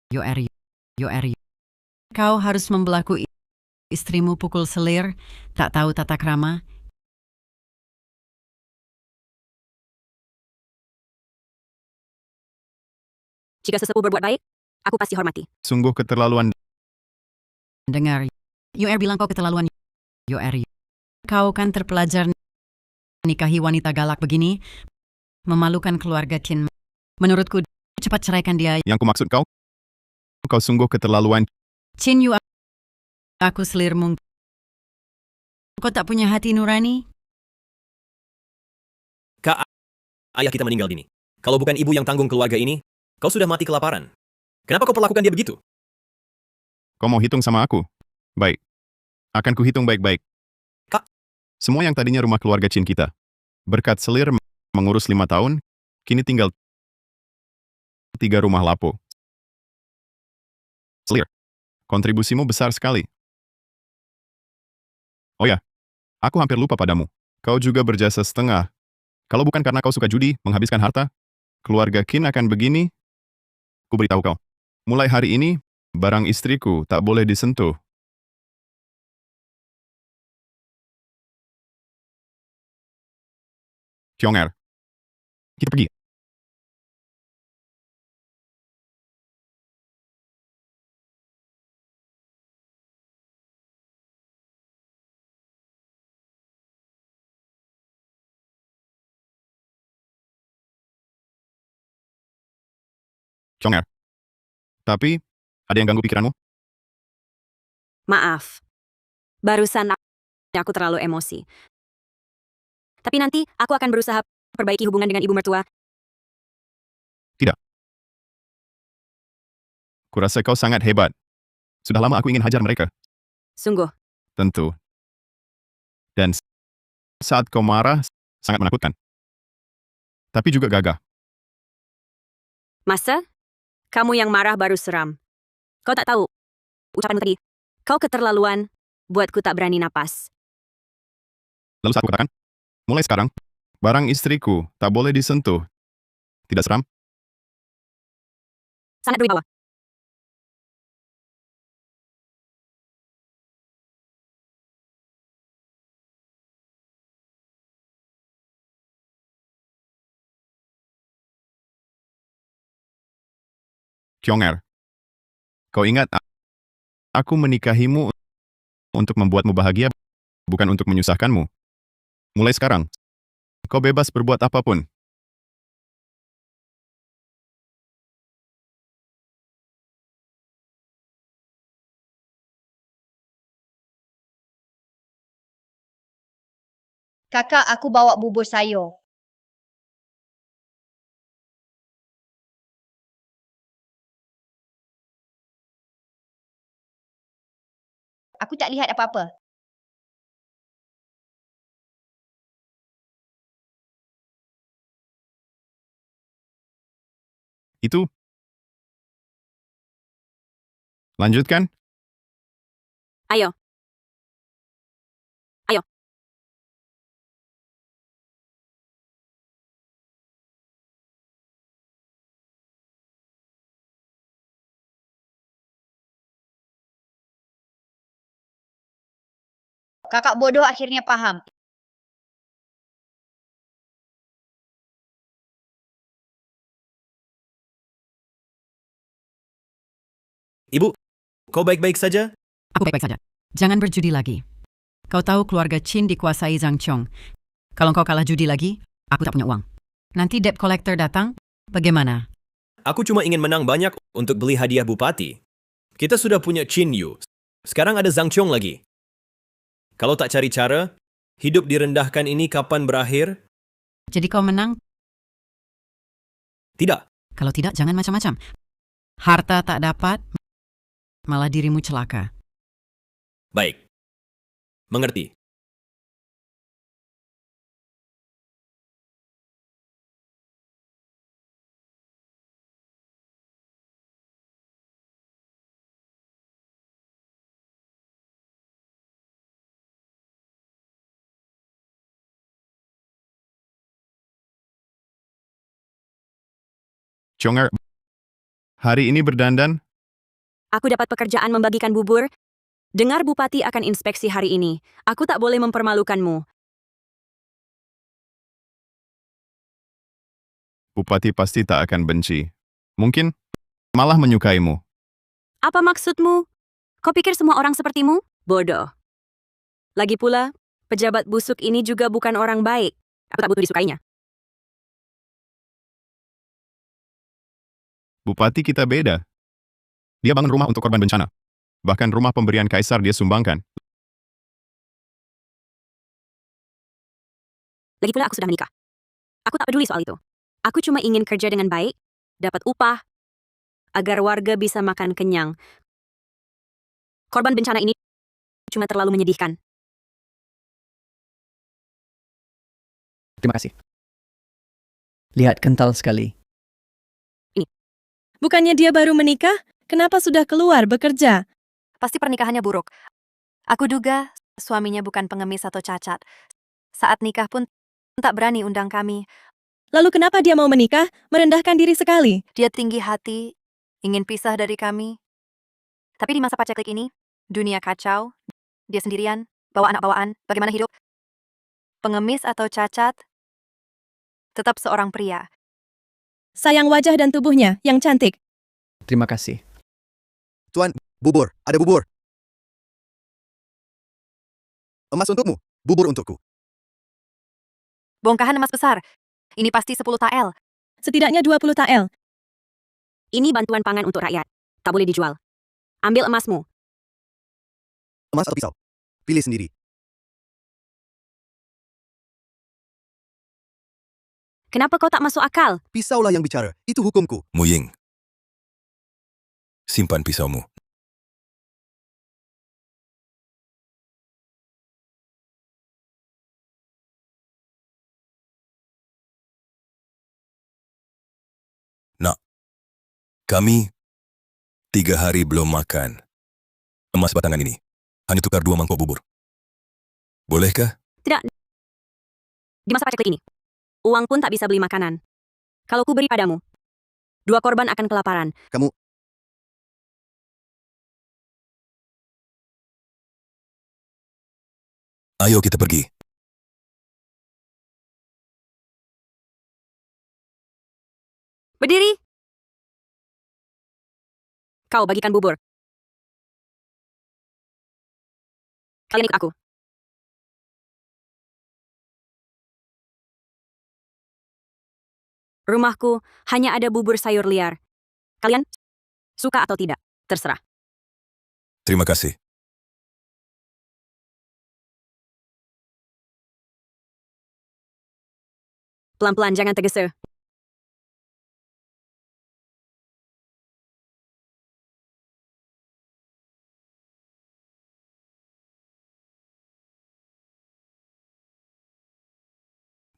Yo Eri. Kau harus membelaku istrimu pukul selir, tak tahu tata krama. Jika sesepuh berbuat baik, aku pasti hormati. Sungguh keterlaluan. Dengar, Yo bilang kau keterlaluan. Yo Eri, kau kan terpelajar nikahi wanita galak begini, memalukan keluarga Kin. Menurutku, cepat ceraikan dia. Yang kumaksud kau sungguh keterlaluan. Chin Yu, aku selirmu. Kau tak punya hati nurani? Kak, ayah kita meninggal dini. Kalau bukan ibu yang tanggung keluarga ini, kau sudah mati kelaparan. Kenapa kau perlakukan dia begitu? Kau mau hitung sama aku? Baik. Akan kuhitung baik-baik. Kak. Semua yang tadinya rumah keluarga Chin kita. Berkat selir mengurus 5 tahun, kini tinggal 3 rumah lapo. Selir, kontribusimu besar sekali. Oh ya, aku hampir lupa padamu. Kau juga berjasa setengah. Kalau bukan karena kau suka judi, menghabiskan harta, keluarga Kin akan begini. Ku beritahu kau. Mulai hari ini, barang istriku tak boleh disentuh. Kyonger, kita pergi. Kyonger. Tapi, ada yang ganggu pikiranmu? Maaf. Barusan aku terlalu emosi. Tapi nanti aku akan berusaha perbaiki hubungan dengan ibu mertua. Tidak. Kurasa kau sangat hebat. Sudah lama aku ingin hajar mereka. Sungguh. Tentu. Dan saat kau marah, sangat menakutkan. Tapi juga gagah. Masa? Kamu yang marah baru seram. Kau tak tahu. Ucapanmu tadi. Kau keterlaluan. Buatku tak berani napas. Lalu saat aku katakan, mulai sekarang, barang istriku tak boleh disentuh. Tidak seram? Sangat berwibawa. Kyonger, kau ingat, aku menikahimu untuk membuatmu bahagia, bukan untuk menyusahkanmu. Mulai sekarang, kau bebas berbuat apapun. Kakak, aku bawa bubur sayur. Aku tak lihat apa-apa. Itu. Lanjutkan. Ayo. Ayo. Kakak bodoh akhirnya paham. Ibu, kau baik-baik saja? Aku baik-baik saja. Jangan berjudi lagi. Kau tahu keluarga Chin dikuasai Zhang Chong. Kalau kau kalah judi lagi, aku tak punya uang. Nanti debt collector datang, bagaimana? Aku cuma ingin menang banyak untuk beli hadiah bupati. Kita sudah punya Chin Yu. Sekarang ada Zhang Chong lagi. Kalau tak cari cara, hidup direndahkan ini kapan berakhir? Jadi kau menang? Tidak. Kalau tidak, jangan macam-macam. Harta tak dapat, malah dirimu celaka. Baik. Mengerti. Chonger, hari ini berdandan? Aku dapat pekerjaan membagikan bubur. Dengar Bupati akan inspeksi hari ini. Aku tak boleh mempermalukanmu. Bupati pasti tak akan benci. Mungkin malah menyukaimu. Apa maksudmu? Kau pikir semua orang sepertimu? Bodoh. Lagi pula, pejabat busuk ini juga bukan orang baik. Aku tak butuh disukainya. Bupati kita beda. Dia bangun rumah untuk korban bencana. Bahkan rumah pemberian kaisar dia sumbangkan. Lagi pula aku sudah menikah. Aku tak peduli soal itu. Aku cuma ingin kerja dengan baik, dapat upah, agar warga bisa makan kenyang. Korban bencana ini cuma terlalu menyedihkan. Terima kasih. Lihat kental sekali. Bukannya dia baru menikah? Kenapa sudah keluar bekerja? Pasti pernikahannya buruk. Aku duga suaminya bukan pengemis atau cacat. Saat nikah pun tak berani undang kami. Lalu kenapa dia mau menikah? Merendahkan diri sekali. Dia tinggi hati, ingin pisah dari kami. Tapi di masa paceklik ini, dunia kacau, dia sendirian, bawa anak bawaan, bagaimana hidup? Pengemis atau cacat, tetap seorang pria. Sayang wajah dan tubuhnya yang cantik. Terima kasih. Tuan, bubur. Ada bubur. Emas untukmu. Bubur untukku. Bongkahan emas besar. Ini pasti 10 tael. Setidaknya 20 tael. Ini bantuan pangan untuk rakyat. Tak boleh dijual. Ambil emasmu. Emas atau pisau? Pilih sendiri. Kenapa kau tak masuk akal? Pisaulah yang bicara. Itu hukumku. Muying, simpan pisaumu. Nak, kami 3 hari belum makan. Emas batangan ini hanya tukar 2 mangkok bubur. Bolehkah? Tidak. Di masa paceklik ini, uang pun tak bisa beli makanan. Kalau ku beri padamu, 2 korban akan kelaparan. Kamu... Ayo kita pergi. Berdiri. Kau bagikan bubur. Kalian ikut aku. Rumahku hanya ada bubur sayur liar. Kalian suka atau tidak? Terserah. Terima kasih. Pelan-pelan, jangan tergesa.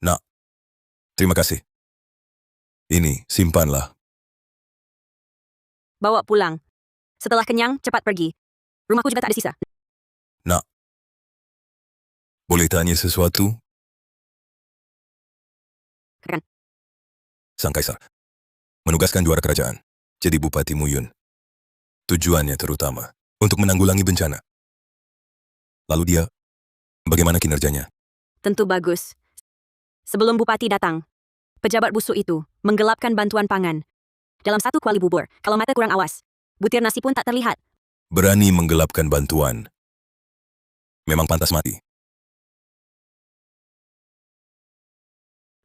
Nak, terima kasih. Ini, simpanlah. Bawa pulang. Setelah kenyang, cepat pergi. Rumahku juga tak ada sisa. Nak, boleh tanya sesuatu? Katakan. Sang Kaisar menugaskan juara kerajaan jadi Bupati Muyun. Tujuannya terutama untuk menanggulangi bencana. Lalu dia Bagaimana kinerjanya? Tentu bagus. Sebelum bupati datang, pejabat busuk itu menggelapkan bantuan pangan. Dalam satu kuali bubur, kalau mata kurang awas, butir nasi pun tak terlihat. Berani menggelapkan bantuan. Memang pantas mati.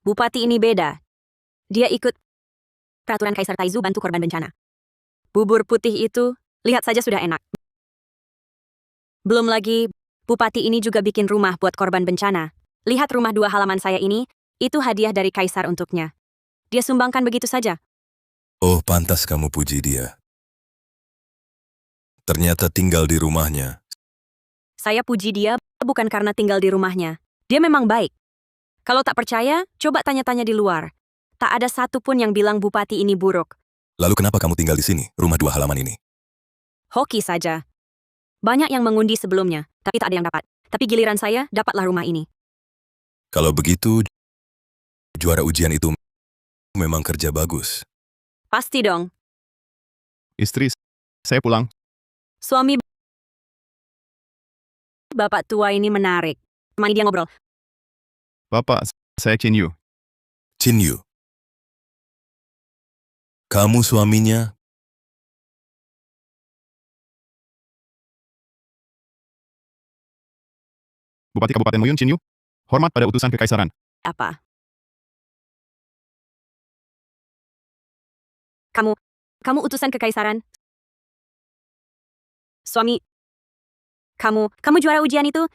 Bupati ini beda. Dia ikut peraturan Kaisar Taizu bantu korban bencana. Bubur putih itu, lihat saja sudah enak. Belum lagi, bupati ini juga bikin rumah buat korban bencana. Lihat rumah 2 halaman saya ini, itu hadiah dari Kaisar untuknya. Dia sumbangkan begitu saja. Oh, pantas kamu puji dia. Ternyata tinggal di rumahnya. Saya puji dia bukan karena tinggal di rumahnya. Dia memang baik. Kalau tak percaya, coba tanya-tanya di luar. Tak ada satupun yang bilang bupati ini buruk. Lalu kenapa kamu tinggal di sini, rumah 2 halaman ini? Hoki saja. Banyak yang mengundi sebelumnya, tapi tak ada yang dapat. Tapi giliran saya, dapatlah rumah ini. Kalau begitu, juara ujian itu memang kerja bagus. Pasti dong. Istri, saya pulang. Suami bapak tua ini menarik. Temani dia ngobrol. Bapak, saya Chin Yu. Chin Yu. Kamu suaminya? Bupati Kabupaten Muyun Chin Yu. Hormat pada utusan kekaisaran. Apa? Kamu utusan kekaisaran? Suami, kamu juara ujian itu?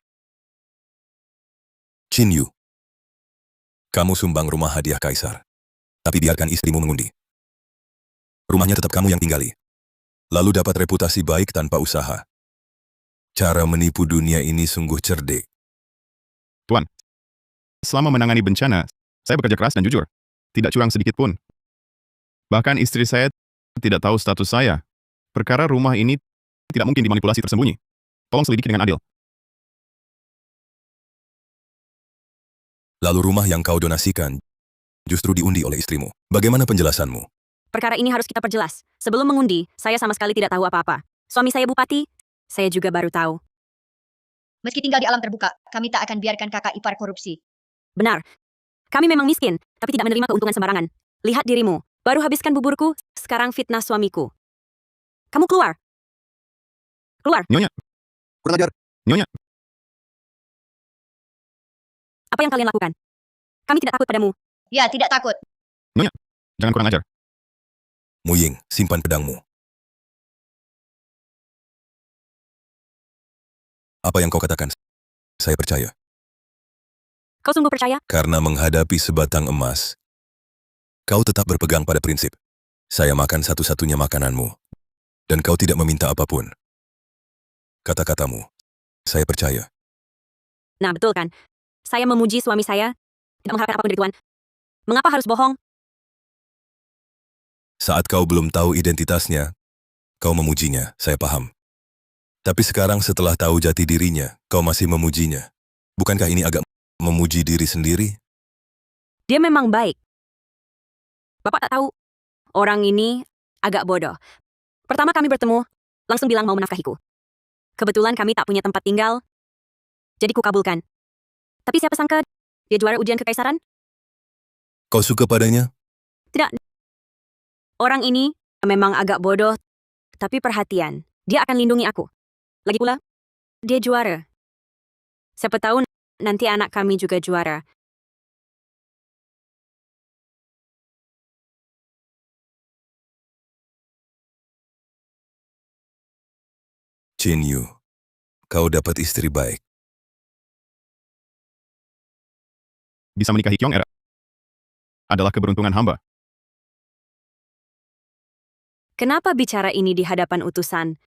Chin Yu. Kamu sumbang rumah hadiah Kaisar. Tapi biarkan istrimu mengundi. Rumahnya tetap kamu yang tinggali. Lalu dapat reputasi baik tanpa usaha. Cara menipu dunia ini sungguh cerdik. Tuan, selama menangani bencana, saya bekerja keras dan jujur. Tidak curang sedikit pun. Bahkan istri saya tidak tahu status saya. Perkara rumah ini tidak mungkin dimanipulasi tersembunyi. Tolong selidiki dengan adil. Lalu rumah yang kau donasikan justru diundi oleh istrimu. Bagaimana penjelasanmu? Perkara ini harus kita perjelas. Sebelum mengundi, saya sama sekali tidak tahu apa-apa. Suami saya bupati, saya juga baru tahu. Meski tinggal di alam terbuka, kami tak akan biarkan kakak ipar korupsi. Benar. Kami memang miskin, tapi tidak menerima keuntungan sembarangan. Lihat dirimu, baru habiskan buburku, sekarang fitnah suamiku. Kamu keluar. Keluar. Nyonya. Kurang ajar. Nyonya. Apa yang kalian lakukan? Kami tidak takut padamu. Ya, tidak takut. Nyonya. Jangan kurang ajar. Muying, simpan pedangmu. Apa yang kau katakan? Saya percaya. Kau sungguh percaya? Karena menghadapi sebatang emas, kau tetap berpegang pada prinsip. Saya makan satu-satunya makananmu. Dan kau tidak meminta apapun. Kata-katamu, saya percaya. Nah, betul kan? Saya memuji suami saya, tidak mengharapkan apapun dari Tuan. Mengapa harus bohong? Saat kau belum tahu identitasnya, kau memujinya, saya paham. Tapi sekarang setelah tahu jati dirinya, kau masih memujinya. Bukankah ini agak memuji diri sendiri? Dia memang baik. Bapak tak tahu, orang ini agak bodoh. Pertama kami bertemu, langsung bilang mau menafkahiku. Kebetulan kami tak punya tempat tinggal, jadi kukabulkan. Tapi siapa sangka, dia juara ujian kekaisaran? Kau suka padanya? Tidak. Orang ini memang agak bodoh, tapi perhatian, dia akan lindungi aku. Lagi pula, dia juara. Siapa tahu nanti anak kami juga juara. Chin Yu, kau dapat istri baik. Bisa menikahi Kyong Era adalah keberuntungan hamba. Kenapa bicara ini di hadapan utusan?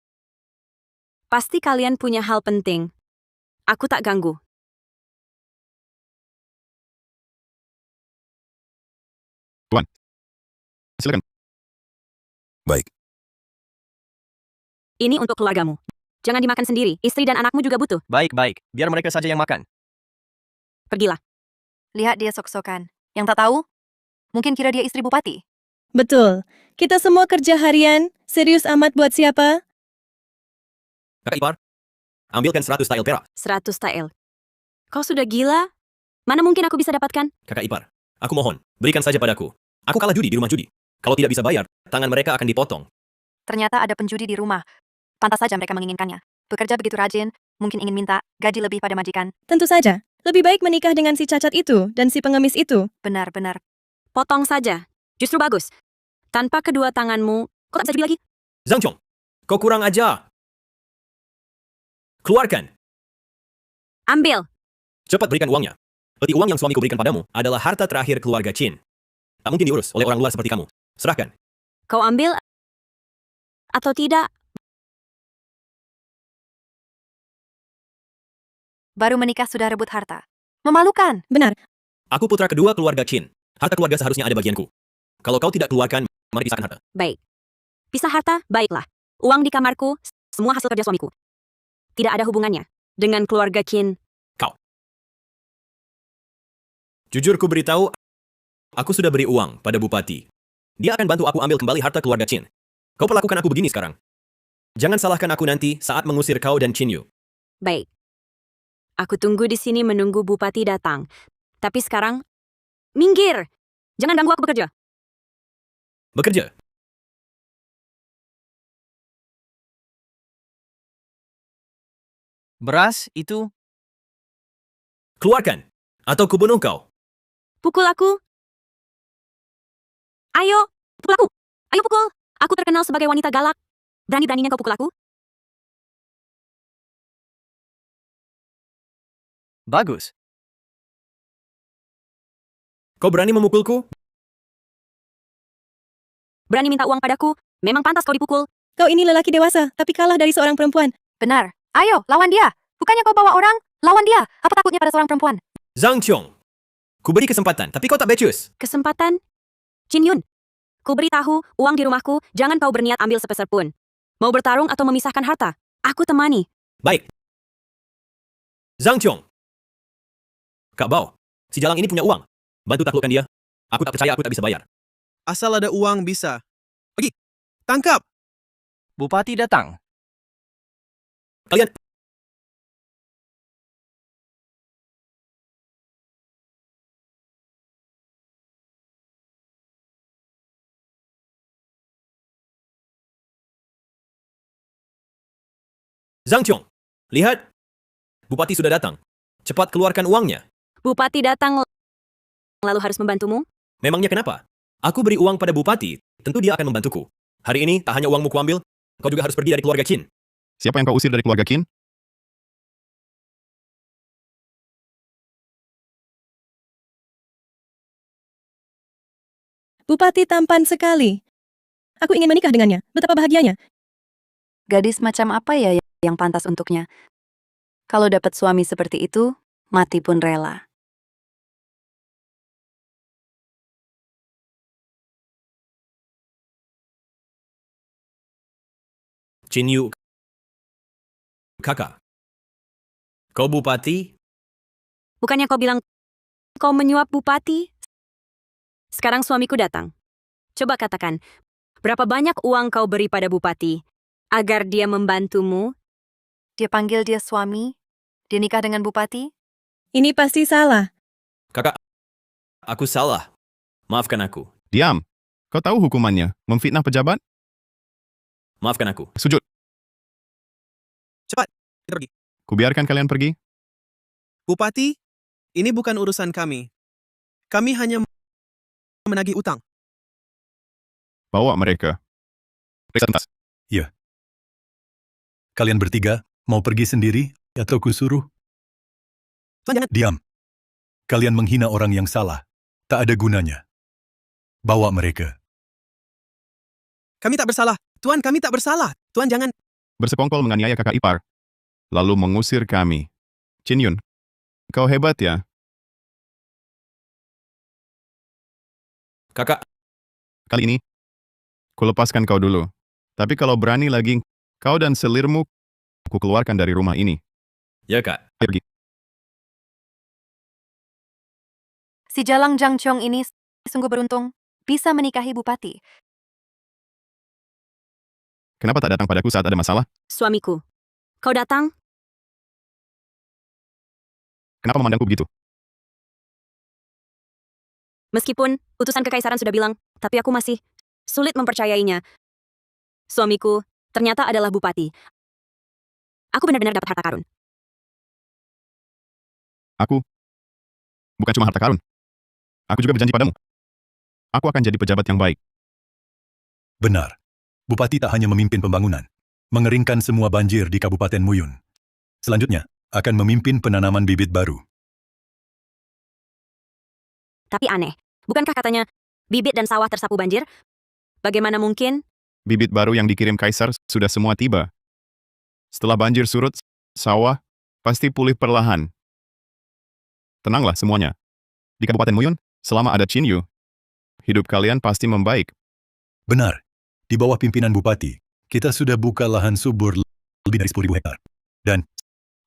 Pasti kalian punya hal penting. Aku tak ganggu. Tuan, silakan. Baik. Ini untuk keluargamu. Jangan dimakan sendiri, istri dan anakmu juga butuh. Baik, biar mereka saja yang makan. Pergilah. Lihat dia sok-sokan. Yang tak tahu, mungkin kira dia istri bupati. Betul. Kita semua kerja harian, serius amat buat siapa? Kakak ipar, ambilkan 100 tael perak. 100 tael. Kau sudah gila? Mana mungkin aku bisa dapatkan? Kakak ipar, aku mohon, berikan saja padaku. Aku kalah judi di rumah judi. Kalau tidak bisa bayar, tangan mereka akan dipotong. Ternyata ada penjudi di rumah. Pantas saja mereka menginginkannya. Bekerja begitu rajin, mungkin ingin minta gaji lebih pada majikan. Tentu saja. Lebih baik menikah dengan si cacat itu dan si pengemis itu. Benar-benar. Potong saja. Justru bagus. Tanpa kedua tanganmu, kau tak bisa judi lagi. Zhang Chong, kau kurang ajar. Keluarkan. Ambil. Cepat berikan uangnya. Peti uang yang suamiku berikan padamu adalah harta terakhir keluarga Qin. Tak mungkin diurus oleh orang luar seperti kamu. Serahkan. Kau ambil atau tidak? Baru menikah sudah rebut harta. Memalukan. Benar. Aku putra kedua keluarga Qin. Harta keluarga seharusnya ada bagianku. Kalau kau tidak keluarkan, mari pisahkan harta. Baik. Pisah harta, baiklah. Uang di kamarku, semua hasil kerja suamiku. Tidak ada hubungannya dengan keluarga Qin. Kau. Jujur ku beritahu, aku sudah beri uang pada bupati. Dia akan bantu aku ambil kembali harta keluarga Qin. Kau perlakukan aku begini sekarang. Jangan salahkan aku nanti saat mengusir kau dan Qin Yu. Baik. Aku tunggu di sini menunggu bupati datang. Tapi sekarang, minggir. Jangan ganggu aku bekerja. Bekerja. Beras itu... Keluarkan, atau kubunuh kau. Pukul aku. Ayo, pukul aku. Ayo pukul. Aku terkenal sebagai wanita galak. Berani-beraninya kau pukul aku? Bagus. Kau berani memukulku? Berani minta uang padaku? Memang pantas kau dipukul. Kau ini lelaki dewasa, tapi kalah dari seorang perempuan. Benar. Ayo, lawan dia. Bukannya kau bawa orang? Lawan dia. Apa takutnya pada seorang perempuan? Zhang Qiong, ku beri kesempatan, tapi kau tak becus. Kesempatan? Qin Yun, ku beritahu, uang di rumahku, jangan kau berniat ambil sepeser pun. Mau bertarung atau memisahkan harta? Aku temani. Baik. Zhang Qiong. Kak Bao, si Jalang ini punya uang. Bantu taklukkan dia. Aku tak percaya aku tak bisa bayar. Asal ada uang bisa. Pergi. Tangkap. Bupati datang. Kalian... Zhang Qiong, lihat. Bupati sudah datang. Cepat keluarkan uangnya. Bupati datang lalu harus membantumu? Memangnya kenapa? Aku beri uang pada bupati, tentu dia akan membantuku. Hari ini tak hanya uangmu kuambil, kau juga harus pergi dari keluarga Qin. Siapa yang kau usir dari keluarga Qin? Bupati tampan sekali. Aku ingin menikah dengannya. Betapa bahagianya. Gadis macam apa ya yang pantas untuknya? Kalau dapat suami seperti itu, mati pun rela. Qin Yu, kakak. Kau bupati? Bukannya kau bilang kau menyuap bupati? Sekarang suamiku datang. Coba katakan, berapa banyak uang kau beri pada bupati agar dia membantumu? Dia panggil dia suami? Dia nikah dengan bupati? Ini pasti salah. Kakak, aku salah. Maafkan aku. Diam. Kau tahu hukumannya? Memfitnah pejabat? Maafkan aku. Sujud. Cepat, kita pergi. Kubiarkan kalian pergi. Bupati, ini bukan urusan kami. Kami hanya menagih utang. Bawa mereka. Periksa tuntas. Ya. Kalian bertiga mau pergi sendiri atau kusuruh? Tuan, jangan. Diam. Kalian menghina orang yang salah. Tak ada gunanya. Bawa mereka. Kami tak bersalah. Tuan, kami tak bersalah. Tuan, jangan. Bersekongkol menganiaya kakak ipar. Lalu mengusir kami. Qin Yun, kau hebat ya. Kakak, Kali ini, kulepaskan kau dulu. Tapi kalau berani lagi, kau dan selirmu, ku keluarkan dari rumah ini. ya kak. Pergi. Si Jalang Zhang Qiong ini sungguh beruntung, bisa menikahi bupati. Kenapa tak datang padaku saat ada masalah? Suamiku, kau datang? Kenapa memandangku begitu? Meskipun utusan kekaisaran sudah bilang, tapi aku masih sulit mempercayainya. Suamiku ternyata adalah bupati. Aku benar-benar dapat harta karun. Aku bukan cuma harta karun. Aku juga berjanji padamu. Aku akan jadi pejabat yang baik. Benar. Bupati tak hanya memimpin pembangunan, mengeringkan semua banjir di Kabupaten Muyun. Selanjutnya, akan memimpin penanaman bibit baru. Tapi aneh, bukankah katanya bibit dan sawah tersapu banjir? Bagaimana mungkin? Bibit baru yang dikirim kaisar sudah semua tiba. Setelah banjir surut, sawah pasti pulih perlahan. Tenanglah semuanya. Di Kabupaten Muyun, selama ada Qin Yu, hidup kalian pasti membaik. Benar. Di bawah pimpinan bupati, kita sudah buka lahan subur lebih dari 10.000 hektar. Dan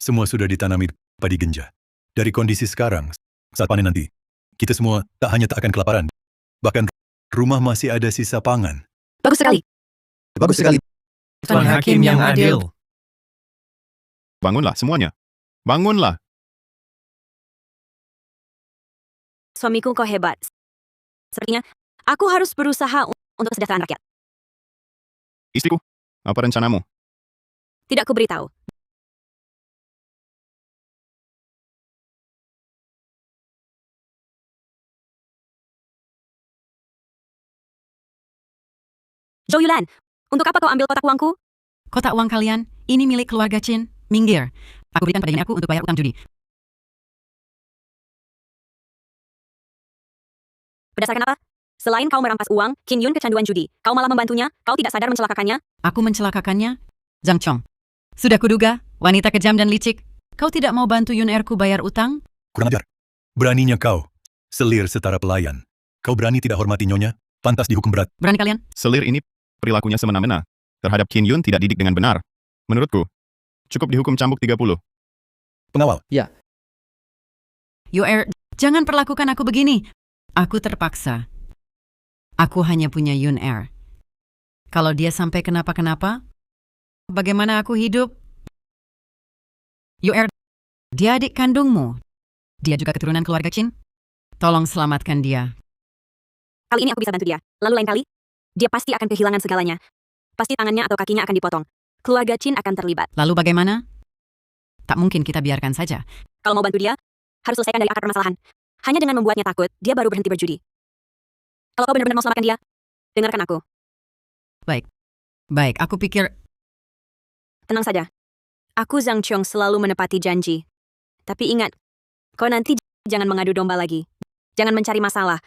semua sudah ditanami padi genja. Dari kondisi sekarang, saat panen nanti, kita semua tak hanya tak akan kelaparan, bahkan rumah masih ada sisa pangan. Bagus sekali. Bagus sekali. Tuan Hakim yang adil. Bangunlah semuanya. Bangunlah. Suamiku kau hebat. Sepertinya, aku harus berusaha untuk kesejahteraan rakyat. Istriku, apa rencanamu? Tidak kuberitahu. Zhou Yulan, untuk apa kau ambil kotak uangku? Kotak uang kalian, ini milik keluarga Qin. Minggir. Aku berikan pada ini aku untuk bayar utang judi. Berdasarkan apa? Selain kau merampas uang, Qin Yun kecanduan judi. Kau malah membantunya, kau tidak sadar mencelakakannya? Aku mencelakakannya? Zhang Chong. Sudah kuduga, wanita kejam dan licik. Kau tidak mau bantu Yun Er ku bayar utang? Kurang ajar. Beraninya kau, selir setara pelayan. Kau berani tidak hormati nyonya? Pantas dihukum berat. Berani kalian? Selir ini perilakunya semena-mena. Terhadap Qin Yun tidak didik dengan benar. Menurutku, cukup dihukum cambuk 30. Pengawal. Ya. Yu Er, jangan perlakukan aku begini. Aku terpaksa. Aku hanya punya Yun Er. Kalau dia sampai kenapa-kenapa, bagaimana aku hidup? Yu Er, dia adik kandungmu. Dia juga keturunan keluarga Qin. Tolong selamatkan dia. Kali ini aku bisa bantu dia. Lalu lain kali, dia pasti akan kehilangan segalanya. Pasti tangannya atau kakinya akan dipotong. Keluarga Qin akan terlibat. Lalu bagaimana? Tak mungkin kita biarkan saja. Kalau mau bantu dia, harus selesaikan dari akar permasalahan. Hanya dengan membuatnya takut, dia baru berhenti berjudi. Kalau kau benar-benar mau selamatkan dia, dengarkan aku. Baik, aku pikir... Tenang saja. Aku Zhang Chong selalu menepati janji. Tapi ingat, kau nanti jangan mengadu domba lagi. Jangan mencari masalah.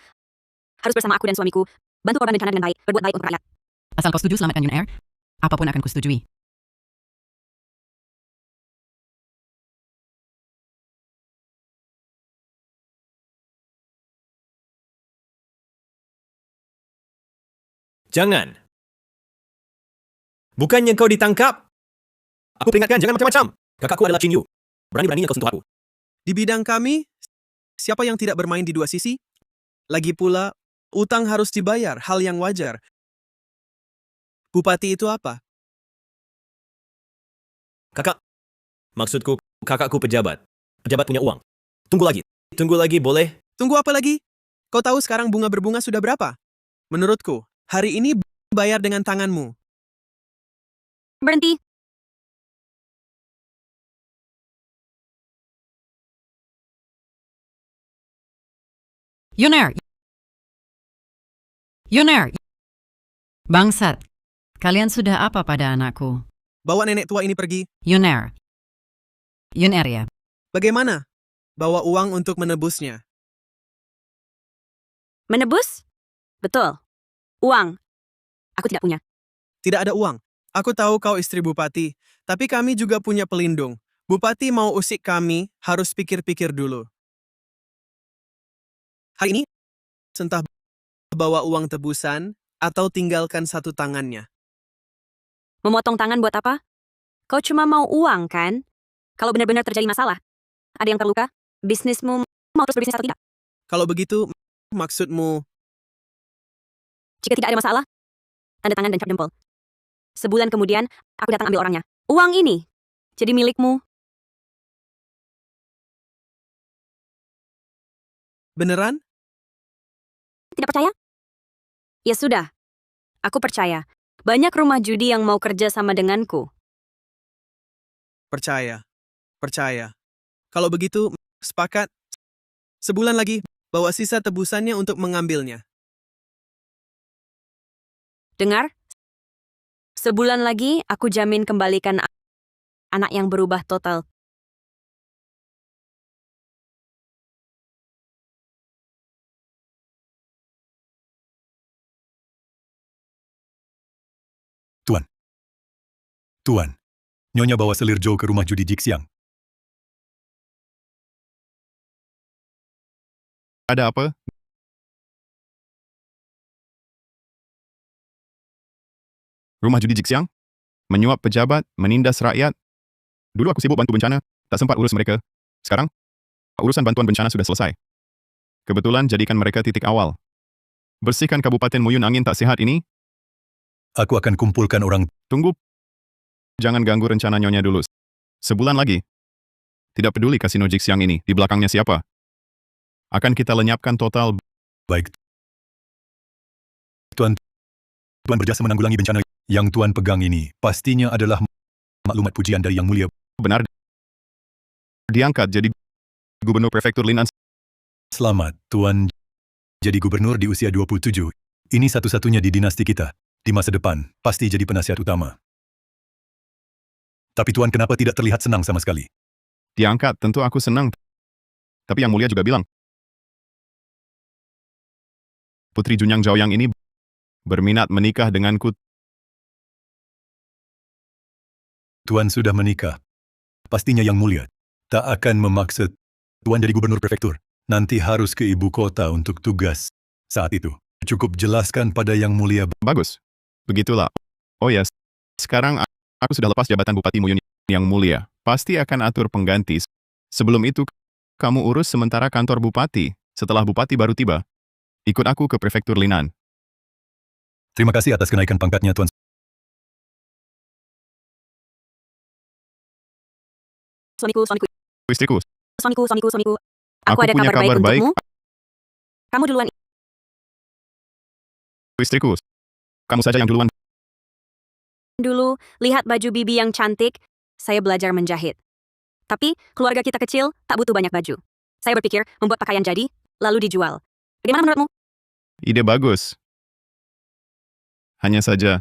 Harus bersama aku dan suamiku. Bantu korban bencana dengan baik, berbuat baik untuk rakyat. Asal kau setuju selamatkan Yun Er, apapun akan kusetujui. Jangan. Bukannya kau ditangkap? Aku peringatkan, jangan macam-macam. Kakakku adalah Qin Yu. Berani-beraninya kau sentuh aku. Di bidang kami, siapa yang tidak bermain di dua sisi? Lagi pula, utang harus dibayar, hal yang wajar. Bupati itu apa? Kakak. Maksudku, kakakku pejabat. Pejabat punya uang. Tunggu lagi, boleh? Tunggu apa lagi? Kau tahu sekarang bunga berbunga sudah berapa? Menurutku, hari ini bayar dengan tanganmu. Berhenti. Yun Er! Yun Er! Bangsat, kalian sudah apa pada anakku? Bawa nenek tua ini pergi. Yun Er. Yun Er ya? Bagaimana? Bawa uang untuk menebusnya. Menebus? Betul. Uang. Aku tidak punya. Tidak ada uang. Aku tahu kau istri bupati, tapi kami juga punya pelindung. Bupati mau usik kami, harus pikir-pikir dulu. Hari ini, entah bawa uang tebusan atau tinggalkan satu tangannya. Memotong tangan buat apa? Kau cuma mau uang, kan? Kalau benar-benar terjadi masalah, ada yang terluka, bisnismu mau terus berbisnis atau tidak? Kalau begitu, maksudmu... Jika tidak ada masalah, tanda tangan dan cap jempol. Sebulan kemudian, aku datang ambil orangnya. Uang ini jadi milikmu. Beneran? Tidak percaya? Ya sudah. Aku percaya. Banyak rumah judi yang mau kerja sama denganku. Percaya. Percaya. Kalau begitu, sepakat. Sebulan lagi, bawa sisa tebusannya untuk mengambilnya. Dengar? Sebulan lagi, aku jamin kembalikan anak yang berubah total. Tuan. Tuan. Nyonya bawa selir Joe ke rumah judi Jixiang. Ada apa? Rumah judi Jixiang? Menyuap pejabat, menindas rakyat. Dulu aku sibuk bantu bencana, tak sempat urus mereka. Sekarang, urusan bantuan bencana sudah selesai. Kebetulan jadikan mereka titik awal. Bersihkan Kabupaten Muyun angin tak sehat ini. Aku akan kumpulkan orang. Tunggu. Jangan ganggu rencana Nyonya dulu. Sebulan lagi. Tidak peduli kasino Jixiang ini, di belakangnya siapa. Akan kita lenyapkan total. Baik. Tuan berjasa menanggulangi bencana. Yang Tuan pegang ini, pastinya adalah maklumat pujian dari Yang Mulia. Benar. Diangkat jadi Gubernur Prefektur Linan. Selamat, Tuan jadi gubernur di usia 27. Ini satu-satunya di dinasti kita. Di masa depan, pasti jadi penasihat utama. Tapi Tuan kenapa tidak terlihat senang sama sekali? Diangkat, tentu aku senang. Tapi Yang Mulia juga bilang, Putri Junyang Zhaoyang ini berminat menikah denganku. Tuan sudah menikah. Pastinya Yang Mulia tak akan memaksa Tuan jadi gubernur prefektur. Nanti harus ke ibu kota untuk tugas. Saat itu, cukup jelaskan pada Yang Mulia. Bagus. Begitulah. Oh ya, sekarang aku sudah lepas jabatan Bupati Muyun. Yang Mulia pasti akan atur pengganti. Sebelum itu, kamu urus sementara kantor Bupati. Setelah Bupati baru tiba, ikut aku ke Prefektur Linan. Terima kasih atas kenaikan pangkatnya, Tuan. Suamiku. Istriku. Suamiku. Aku ada punya kabar baik untukmu. baik. Kamu duluan. Istriku. Kamu saja yang duluan. Dulu, lihat baju bibi yang cantik, saya belajar menjahit. Tapi, keluarga kita kecil, tak butuh banyak baju. Saya berpikir, membuat pakaian jadi, lalu dijual. Bagaimana menurutmu? Ide bagus. Hanya saja,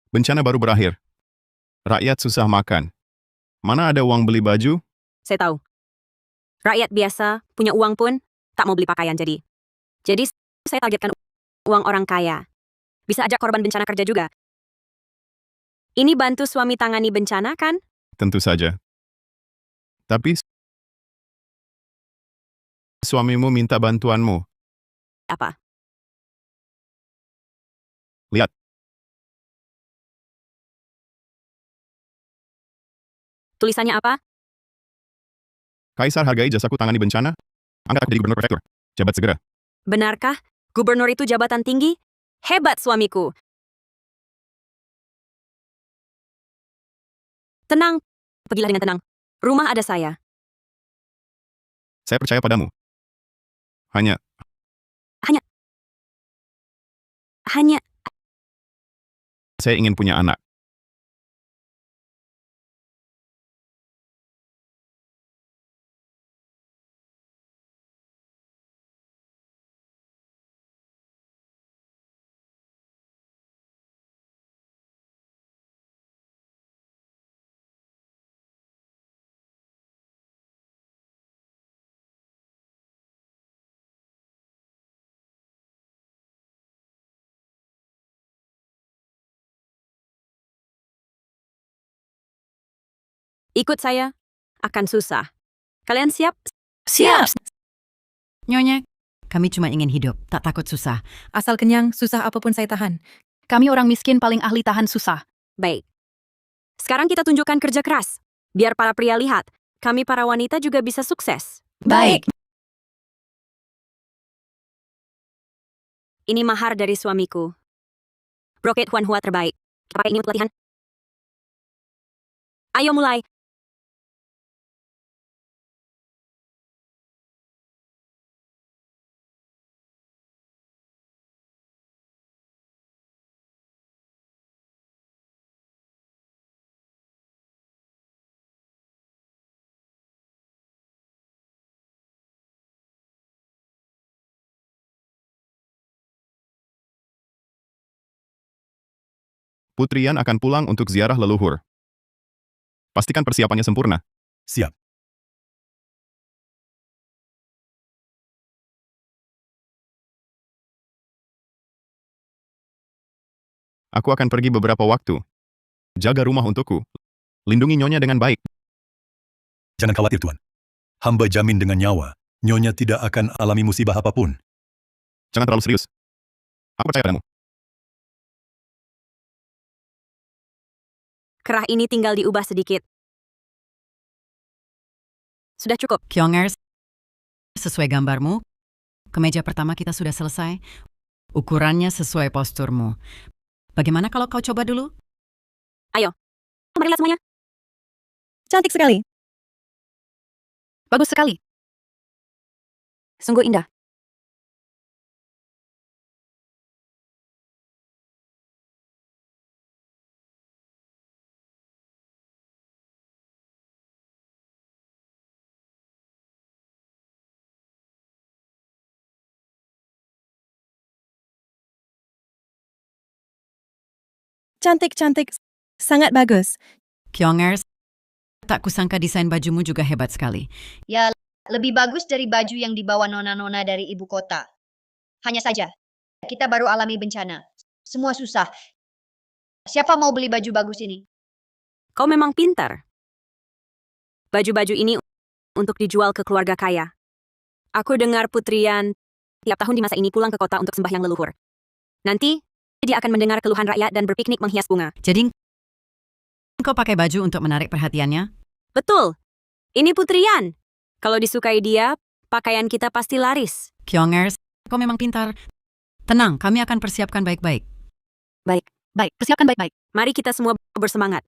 bencana baru berakhir. Rakyat susah makan. Mana ada uang beli baju? Saya tahu. Rakyat biasa, punya uang pun, tak mau beli pakaian jadi. Jadi, saya targetkan uang orang kaya. Bisa ajak korban bencana kerja juga. Ini bantu suami tangani bencana, kan? Tentu saja. Tapi, suamimu minta bantuanmu. Apa? Lihat. Tulisannya apa? Kaisar hargai jasaku tangani bencana. Angkat aku jadi gubernur prefektur. Jabat segera. Benarkah? Gubernur itu jabatan tinggi? Hebat suamiku. Tenang. Pergilah dengan tenang. Rumah ada saya. Saya percaya padamu. Hanya, saya ingin punya anak. Ikut saya. Akan susah. Kalian siap? Siap. Nyonya, kami cuma ingin hidup, tak takut susah. Asal kenyang, susah apapun saya tahan. Kami orang miskin paling ahli tahan susah. Baik. Sekarang kita tunjukkan kerja keras. Biar para pria lihat, kami para wanita juga bisa sukses. Baik. Ini mahar dari suamiku. Broket Huanhua terbaik. Pakai ini untuk latihan. Ayo mulai. Putrian akan pulang untuk ziarah leluhur. Pastikan persiapannya sempurna. Siap. Aku akan pergi beberapa waktu. Jaga rumah untukku. Lindungi Nyonya dengan baik. Jangan khawatir, Tuan. Hamba jamin dengan nyawa, Nyonya tidak akan alami musibah apapun. Jangan terlalu serius. Aku percaya padamu. Kerah ini tinggal diubah sedikit. Sudah cukup. Kyong'er, sesuai gambarmu, kemeja pertama kita sudah selesai. Ukurannya sesuai posturmu. Bagaimana kalau kau coba dulu? Ayo, mari lihat semuanya. Cantik sekali. Bagus sekali. Sungguh indah. Cantik. Sangat bagus. Kyong'er, tak kusangka desain bajumu juga hebat sekali. Ya, lebih bagus dari baju yang dibawa nona-nona dari ibu kota. Hanya saja, kita baru alami bencana. Semua susah. Siapa mau beli baju bagus ini? Kau memang pintar. Baju-baju ini untuk dijual ke keluarga kaya. Aku dengar Putrian tiap tahun di masa ini pulang ke kota untuk sembahyang leluhur. Nanti, dia akan mendengar keluhan rakyat dan berpiknik menghias bunga. Jadi, kau pakai baju untuk menarik perhatiannya? Betul. Ini Putrian. Kalau disukai dia, pakaian kita pasti laris. Kyong'er, kau memang pintar. Tenang, kami akan persiapkan baik-baik. Baik, persiapkan baik-baik. Mari kita semua bersemangat.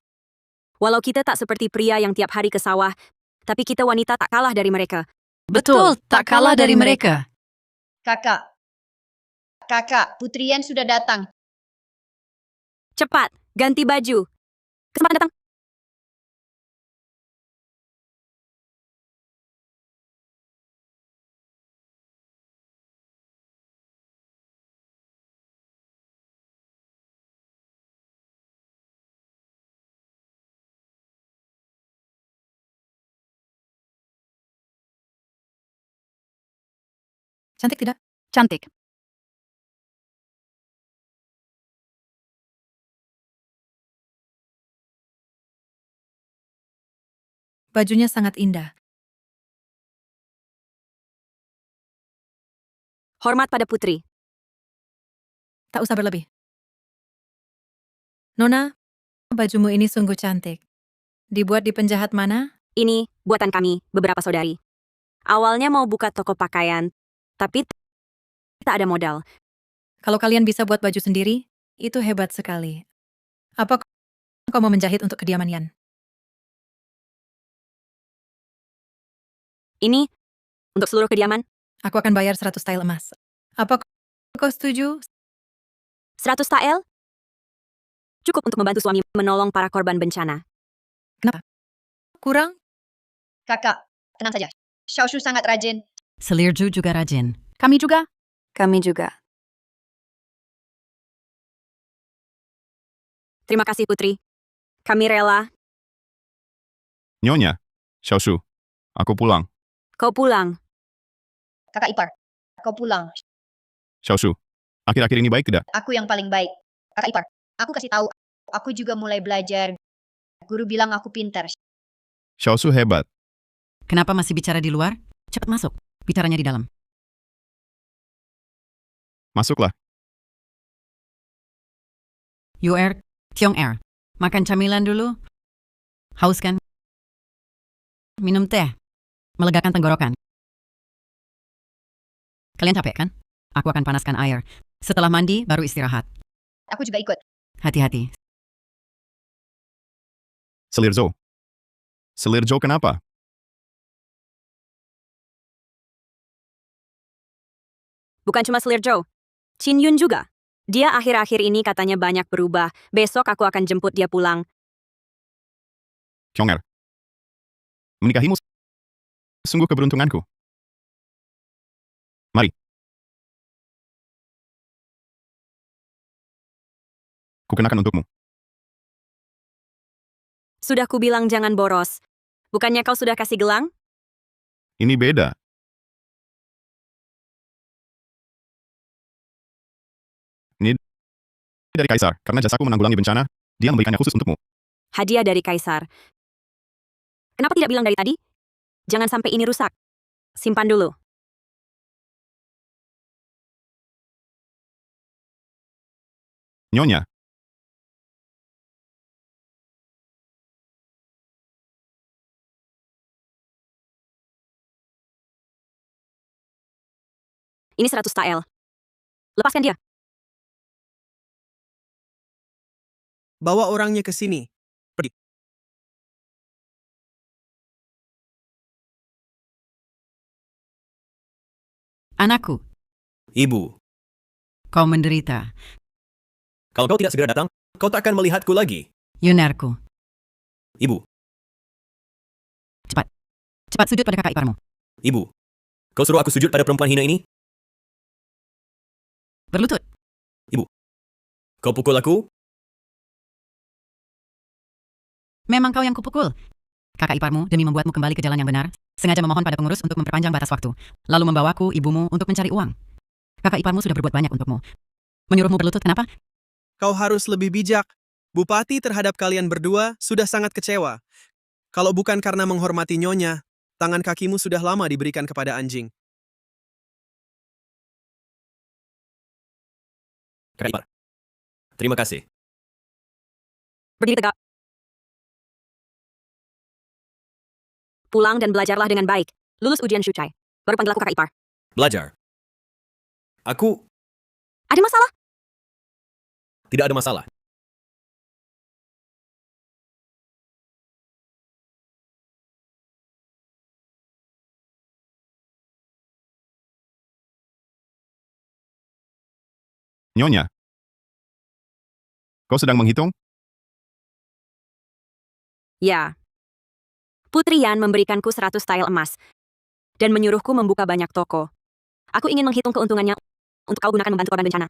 Walau kita tak seperti pria yang tiap hari ke sawah, tapi kita wanita tak kalah dari mereka. Betul, tak kalah dari mereka. Kakak, Putrian sudah datang. Cepat, ganti baju. Kesempatan datang. Cantik tidak? Cantik. Bajunya sangat indah. Hormat pada putri. Tak usah berlebih. Nona, bajumu ini sungguh cantik. Dibuat di penjahat mana? Ini buatan kami, beberapa saudari. Awalnya mau buka toko pakaian, tapi tak ada modal. Kalau kalian bisa buat baju sendiri, itu hebat sekali. Apa kau mau menjahit untuk kediaman Yan? Ini untuk seluruh kediaman. Aku akan bayar 100 tael emas. Apa kau setuju? 100 tael? Cukup untuk membantu suami menolong para korban bencana. Kenapa? Kurang? Kakak, tenang saja. Xiaoshu sangat rajin. Selirju juga rajin. Kami juga. Kami juga. Terima kasih, Putri. Kami rela. Nyonya, Xiaoshu, aku pulang. Kau pulang. Kakak ipar, kau pulang. Xiaoshu, akhir-akhir ini baik tidak? Aku yang paling baik. Kakak ipar, aku kasih tahu. Aku juga mulai belajar. Guru bilang aku pintar. Xiaoshu hebat. Kenapa masih bicara di luar? Cepat masuk. Bicaranya di dalam. Masuklah. Yuer, Kyong'er, makan camilan dulu. Haus kan? Minum teh. Melegakan tenggorokan. Kalian capek kan? Aku akan panaskan air. Setelah mandi, baru istirahat. Aku juga ikut. Hati-hati. Selirjo. Selirjo kenapa? Bukan cuma Selirjo. Chin Yun juga. Dia akhir-akhir ini katanya banyak berubah. Besok aku akan jemput dia pulang. Kyong'er. Menikahimu sungguh keberuntunganku. Mari. Kukenakan untukmu. Sudah kubilang jangan boros. Bukannya kau sudah kasih gelang? Ini beda. Ini dari Kaisar, karena jasaku menanggulangi bencana, dia memberikannya khusus untukmu. Hadiah dari Kaisar. Kenapa tidak bilang dari tadi? Jangan sampai ini rusak. Simpan dulu. Nyonya, Ini 100 tael. Lepaskan dia. Bawa orangnya ke sini. Pergi. Anakku, Ibu, kau menderita. kalau kau tidak segera datang, kau tak akan melihatku lagi. Yunarku, Ibu, cepat. Cepat sujud pada kakak iparmu. ibu, kau suruh aku sujud pada perempuan hina ini? Berlutut. Ibu, kau pukul aku? Memang kau yang kupukul. Kakak iparmu demi membuatmu kembali ke jalan yang benar, sengaja memohon pada pengurus untuk memperpanjang batas waktu, lalu membawaku, ibumu, untuk mencari uang. Kakak iparmu sudah berbuat banyak untukmu. Menyuruhmu berlutut, kenapa? Kau harus lebih bijak. Bupati terhadap kalian berdua sudah sangat kecewa. Kalau bukan karena menghormati nyonya, tangan kakimu sudah lama diberikan kepada anjing. Kakak ipar, terima kasih. Berdiri tegak. Pulang dan belajarlah dengan baik. Lulus ujian Shuchai. Baru panggil aku kakak ipar. Belajar. Aku Ada masalah? tidak ada masalah. Nyonya, kau sedang menghitung? Ya. Putri Yan memberikanku 100 tael emas dan menyuruhku membuka banyak toko. Aku ingin menghitung keuntungannya untuk kau gunakan membantu korban bencana.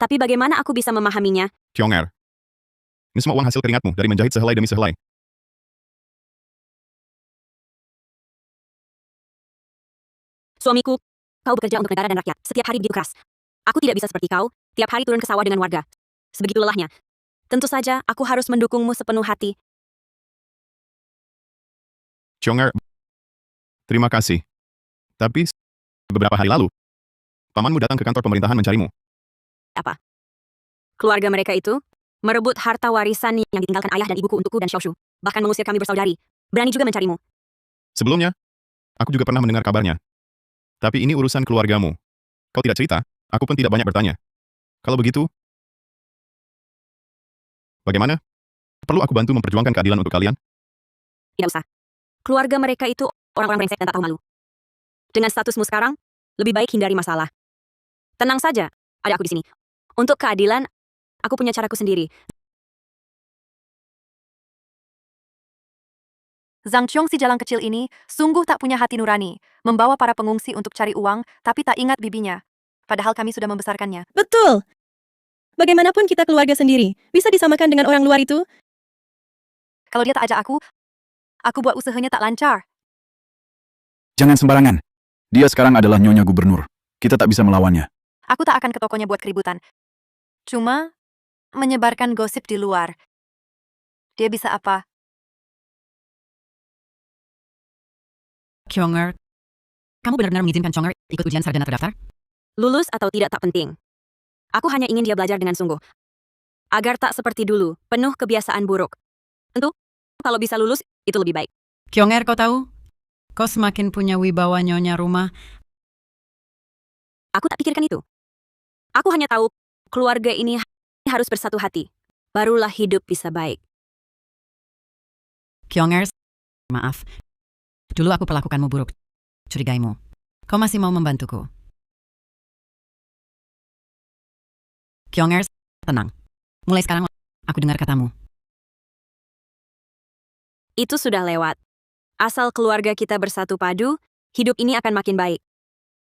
Tapi bagaimana aku bisa memahaminya? Kyonger, ini semua uang hasil keringatmu dari menjahit sehelai demi sehelai. Suamiku, kau bekerja untuk negara dan rakyat. Setiap hari begitu keras. Aku tidak bisa seperti kau, tiap hari turun ke sawah dengan warga. Sebegitu lelahnya. Tentu saja, aku harus mendukungmu sepenuh hati. Kyonger, terima kasih. Tapi, beberapa hari lalu, pamanmu datang ke kantor pemerintahan mencarimu. Apa? Keluarga mereka itu merebut harta warisan yang ditinggalkan ayah dan ibuku untukku dan Xiaoshu. Bahkan mengusir kami bersaudari. Berani juga mencarimu. Sebelumnya, aku juga pernah mendengar kabarnya. Tapi ini urusan keluargamu. Kau tidak cerita, aku pun tidak banyak bertanya. Kalau begitu, bagaimana? Perlu aku bantu memperjuangkan keadilan untuk kalian? Tidak usah. Keluarga mereka itu orang-orang brengsek dan tak tahu malu. Dengan statusmu sekarang, lebih baik hindari masalah. Tenang saja, ada aku di sini. Untuk keadilan, aku punya caraku sendiri. Zhang Qiong si jalang kecil ini sungguh tak punya hati nurani, membawa para pengungsi untuk cari uang, tapi tak ingat bibinya. Padahal kami sudah membesarkannya. Betul. Bagaimanapun kita keluarga sendiri, bisa disamakan dengan orang luar itu? Kalau dia tak ajak aku buat usahanya tak lancar. Jangan sembarangan. Dia sekarang adalah nyonya gubernur. Kita tak bisa melawannya. Aku tak akan ke tokonya buat keributan. Cuma menyebarkan gosip di luar. Dia bisa apa? Kyonger, kamu benar-benar mengizinkan Kyonger ikut ujian sarjana terdaftar? Lulus atau tidak tak penting. Aku hanya ingin dia belajar dengan sungguh. Agar tak seperti dulu, penuh kebiasaan buruk. Tentu, kalau bisa lulus, itu lebih baik. Kyonger, kau tahu? Kau semakin punya wibawa nyonya rumah. Aku tak pikirkan itu. Aku hanya tahu, keluarga ini harus bersatu hati. Barulah hidup bisa baik. Kyonger, maaf. Dulu aku perlakukanmu buruk. Curigaimu. Kau masih mau membantuku. Kyonger, tenang. Mulai sekarang, aku dengar katamu. Itu sudah lewat. Asal keluarga kita bersatu padu, hidup ini akan makin baik.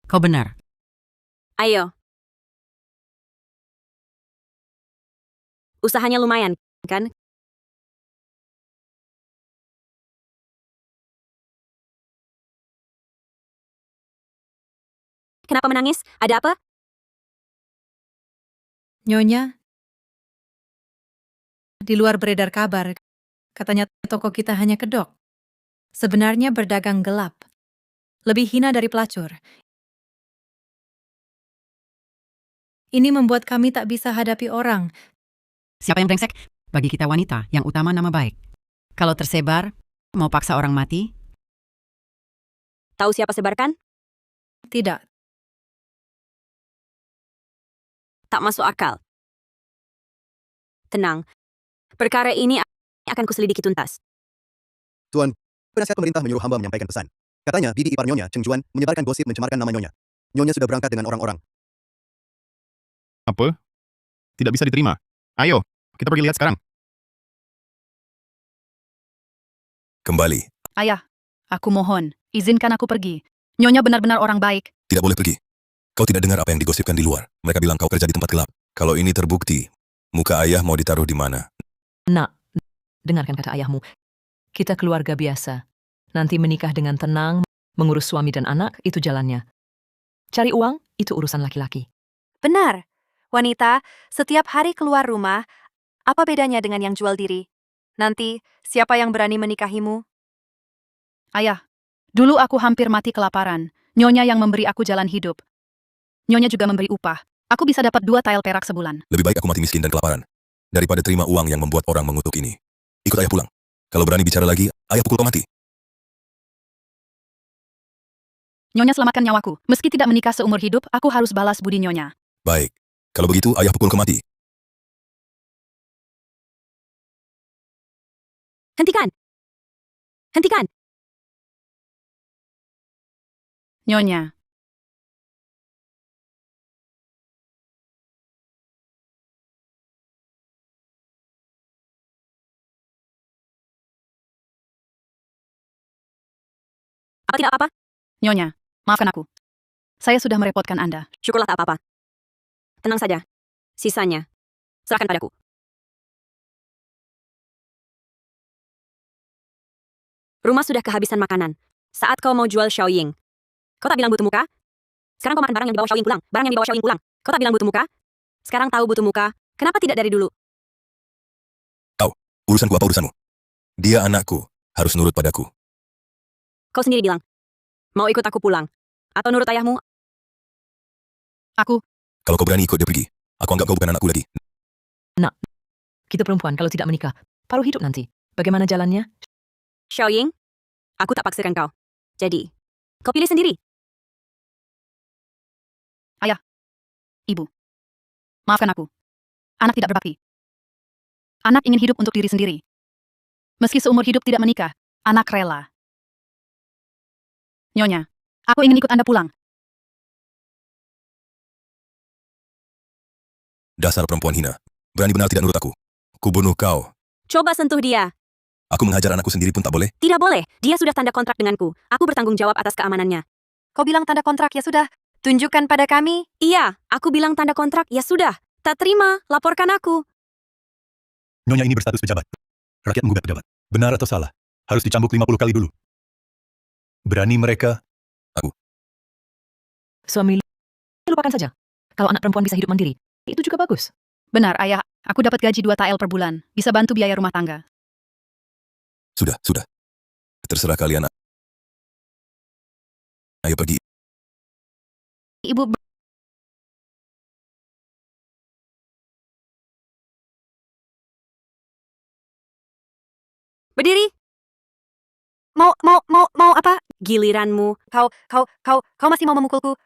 Kau benar. Ayo. Usahanya lumayan, kan? kenapa menangis? Ada apa? Nyonya, di luar beredar kabar, katanya toko kita hanya kedok. Sebenarnya berdagang gelap. Lebih hina dari pelacur. Ini membuat kami tak bisa hadapi orang. Siapa yang brengsek? Bagi kita wanita, yang utama nama baik. Kalau tersebar, mau paksa orang mati? Tahu siapa sebarkan? Tidak. Tak masuk akal. Tenang. Perkara ini akan kuselidiki tuntas. Tuan, penasihat pemerintah menyuruh hamba menyampaikan pesan. Katanya, bibi ipar Nyonya, Cheng Juan, menyebarkan gosip mencemarkan nama Nyonya. Nyonya sudah berangkat dengan orang-orang. Apa? Tidak bisa diterima. Ayo, kita pergi lihat sekarang. Kembali. Ayah, aku mohon, izinkan aku pergi. Nyonya benar-benar orang baik. Tidak boleh pergi. Kau tidak dengar apa yang digosipkan di luar. Mereka bilang kau kerja di tempat gelap. Kalau ini terbukti, muka ayah mau ditaruh di mana? Nak, dengarkan kata ayahmu. Kita keluarga biasa. Nanti menikah dengan tenang, mengurus suami dan anak, itu jalannya. Cari uang, itu urusan laki-laki. Benar. Wanita, setiap hari keluar rumah, apa bedanya dengan yang jual diri? Nanti, siapa yang berani menikahimu? Ayah, dulu aku hampir mati kelaparan. Nyonya yang memberi aku jalan hidup. Nyonya juga memberi upah. Aku bisa dapat 2 tael perak sebulan. Lebih baik aku mati miskin dan kelaparan daripada terima uang yang membuat orang mengutuk ini. Ikut ayah pulang. Kalau berani bicara lagi, ayah pukul kau mati. Nyonya selamatkan nyawaku. Meski tidak menikah seumur hidup, aku harus balas budi Nyonya. Baik. Kalau begitu, ayah pukul kau mati. Hentikan! Hentikan! Nyonya. Apa tidak apa-apa? Nyonya, maafkan aku. Saya sudah merepotkan Anda. Syukurlah tak apa-apa. Tenang saja. Sisanya, serahkan padaku. Rumah sudah kehabisan makanan. Saat kau mau jual Xiaoying, kau tak bilang butuh muka? Sekarang kau makan barang yang dibawa Xiaoying pulang. Barang yang dibawa Xiaoying pulang. Kau tak bilang butuh muka? Sekarang tahu butuh muka. Kenapa tidak dari dulu? Kau, urusanku apa urusanmu? Dia anakku, harus nurut padaku. Kau sendiri bilang, mau ikut aku pulang? Atau nurut ayahmu? Aku. Kalau kau berani ikut dia pergi, aku anggap kau bukan anakku lagi. Nak, kita perempuan kalau tidak menikah, paruh hidup nanti. Bagaimana jalannya? Xiaoying, aku tak paksakan kau. Jadi, kau pilih sendiri. Ayah. Ibu. Maafkan aku. Anak tidak berbakti. Anak ingin hidup untuk diri sendiri. Meski seumur hidup tidak menikah, anak rela. Nyonya, aku ingin ikut Anda pulang. Dasar perempuan hina. Berani benar tidak nurut aku. Kubunuh kau. Coba sentuh dia. Aku menghajar anakku sendiri pun tak boleh. Tidak boleh. Dia sudah tanda kontrak denganku. Aku bertanggung jawab atas keamanannya. Kau bilang tanda kontrak, ya sudah. Tunjukkan pada kami. Iya, aku bilang tanda kontrak, ya sudah. Tak terima, laporkan aku. Nyonya ini berstatus pejabat. Rakyat menggugat pejabat. Benar atau salah? Harus dicambuk 50 kali dulu. Berani mereka? Aku. Suami lupakan saja. Kalau anak perempuan bisa hidup mandiri, itu juga bagus. Benar, Ayah. Aku dapat gaji 2 tael per bulan. Bisa bantu biaya rumah tangga. Sudah. Terserah kalian. Ayo pergi. Ibu. Berdiri. Mau apa? Giliranmu. Kau masih mau memukulku?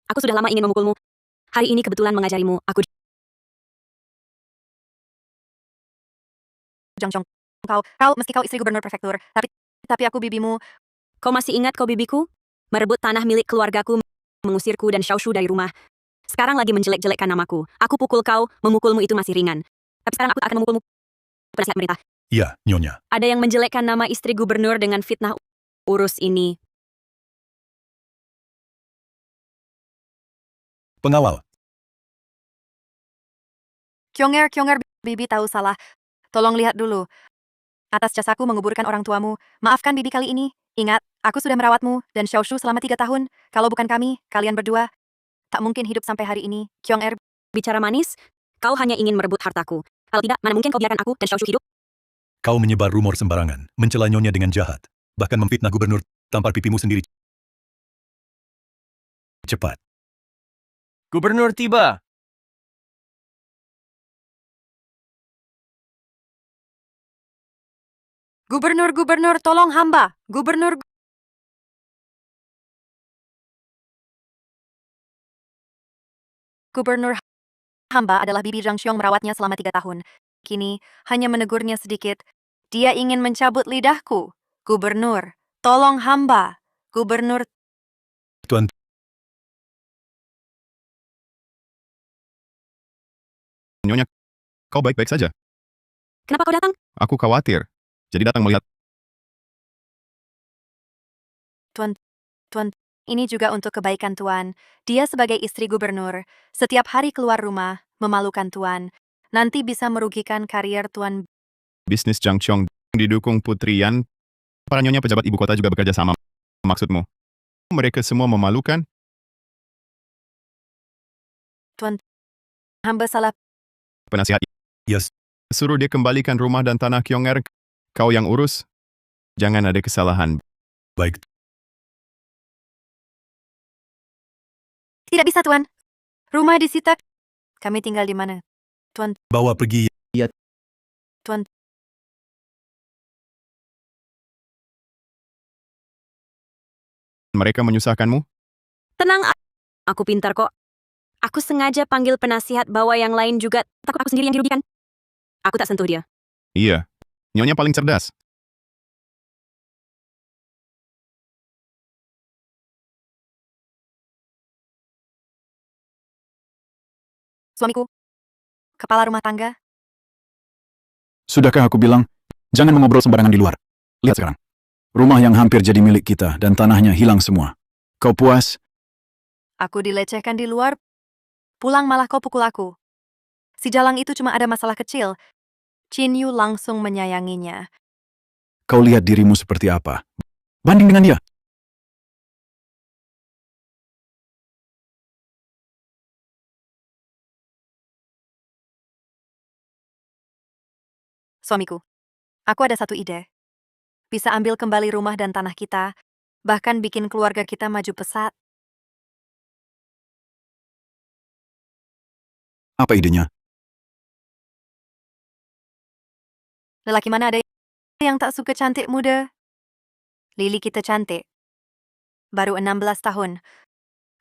Aku sudah lama ingin memukulmu. Hari ini kebetulan mengajarimu. Aku Jong. Kau meski kau istri gubernur prefektur, tapi aku bibimu. Kau masih ingat kau bibiku? Merebut tanah milik keluargaku, mengusirku dan Xiaoshu dari rumah. Sekarang lagi menjelek-jelekkan namaku. Aku pukul kau, memukulmu itu masih ringan. Tapi sekarang aku akan memukulmu. Penasihat pemerintah. Iya, Nyonya. Ada yang menjelekkan nama istri gubernur dengan fitnah. Urus ini. Pengawal. Kyonger, bibi tahu salah. Tolong lihat dulu. Atas jasaku menguburkan orang tuamu, maafkan bibi kali ini. Ingat, aku sudah merawatmu dan Xiaoshu selama 3 tahun. Kalau bukan kami, kalian berdua, tak mungkin hidup sampai hari ini. Kyong Er, bicara manis, kau hanya ingin merebut hartaku. Kalau tidak, mana mungkin kau biarkan aku dan Xiaoshu hidup? Kau menyebar rumor sembarangan, mencela Nyonya dengan jahat, bahkan memfitnah gubernur, tampar pipimu sendiri. Cepat. Gubernur tiba. Gubernur, tolong hamba. Gubernur hamba adalah bibi Zhang Xiong merawatnya selama 3 tahun. Kini, hanya menegurnya sedikit. Dia ingin mencabut lidahku. Gubernur, tolong hamba. Gubernur, Tuan, Nyonya, kau baik-baik saja. kenapa kau datang? Aku khawatir. Jadi datang melihat. Tuan, ini juga untuk kebaikan Tuan. Dia sebagai istri gubernur, setiap hari keluar rumah, memalukan Tuan. Nanti bisa merugikan karier Tuan. Bisnis Zhang Qiong didukung Putri Yan. Para nyonya pejabat ibu kota juga bekerja sama. Maksudmu, mereka semua memalukan? Tuan, hamba salah. Penasihat, yes, suruh dia kembalikan rumah dan tanah Kyong Er. Kau yang urus. Jangan ada kesalahan. baik. Tidak bisa Tuan. Rumah disita. Kami tinggal di mana? Tuan, Bawa pergi. Tuan. Mereka menyusahkanmu? Tenang, aku pintar kok. Aku sengaja panggil penasihat bawa yang lain juga. Takut aku sendiri yang dirugikan. Aku tak sentuh dia. Iya. Nyonya paling cerdas. Suamiku, kepala rumah tangga. Sudahkah aku bilang, jangan mengobrol sembarangan di luar. Lihat sekarang. Rumah yang hampir jadi milik kita dan tanahnya hilang semua. Kau puas? Aku dilecehkan di luar. Pulang malah kau pukul aku. Si Jalang itu cuma ada masalah kecil. Chin Yu langsung menyayanginya. Kau lihat dirimu seperti apa? Banding dengan dia. Suamiku, aku ada satu ide. Bisa ambil kembali rumah dan tanah kita, bahkan bikin keluarga kita maju pesat. Apa idenya? Lelaki mana ada yang tak suka cantik muda? Lili kita cantik. Baru 16 tahun.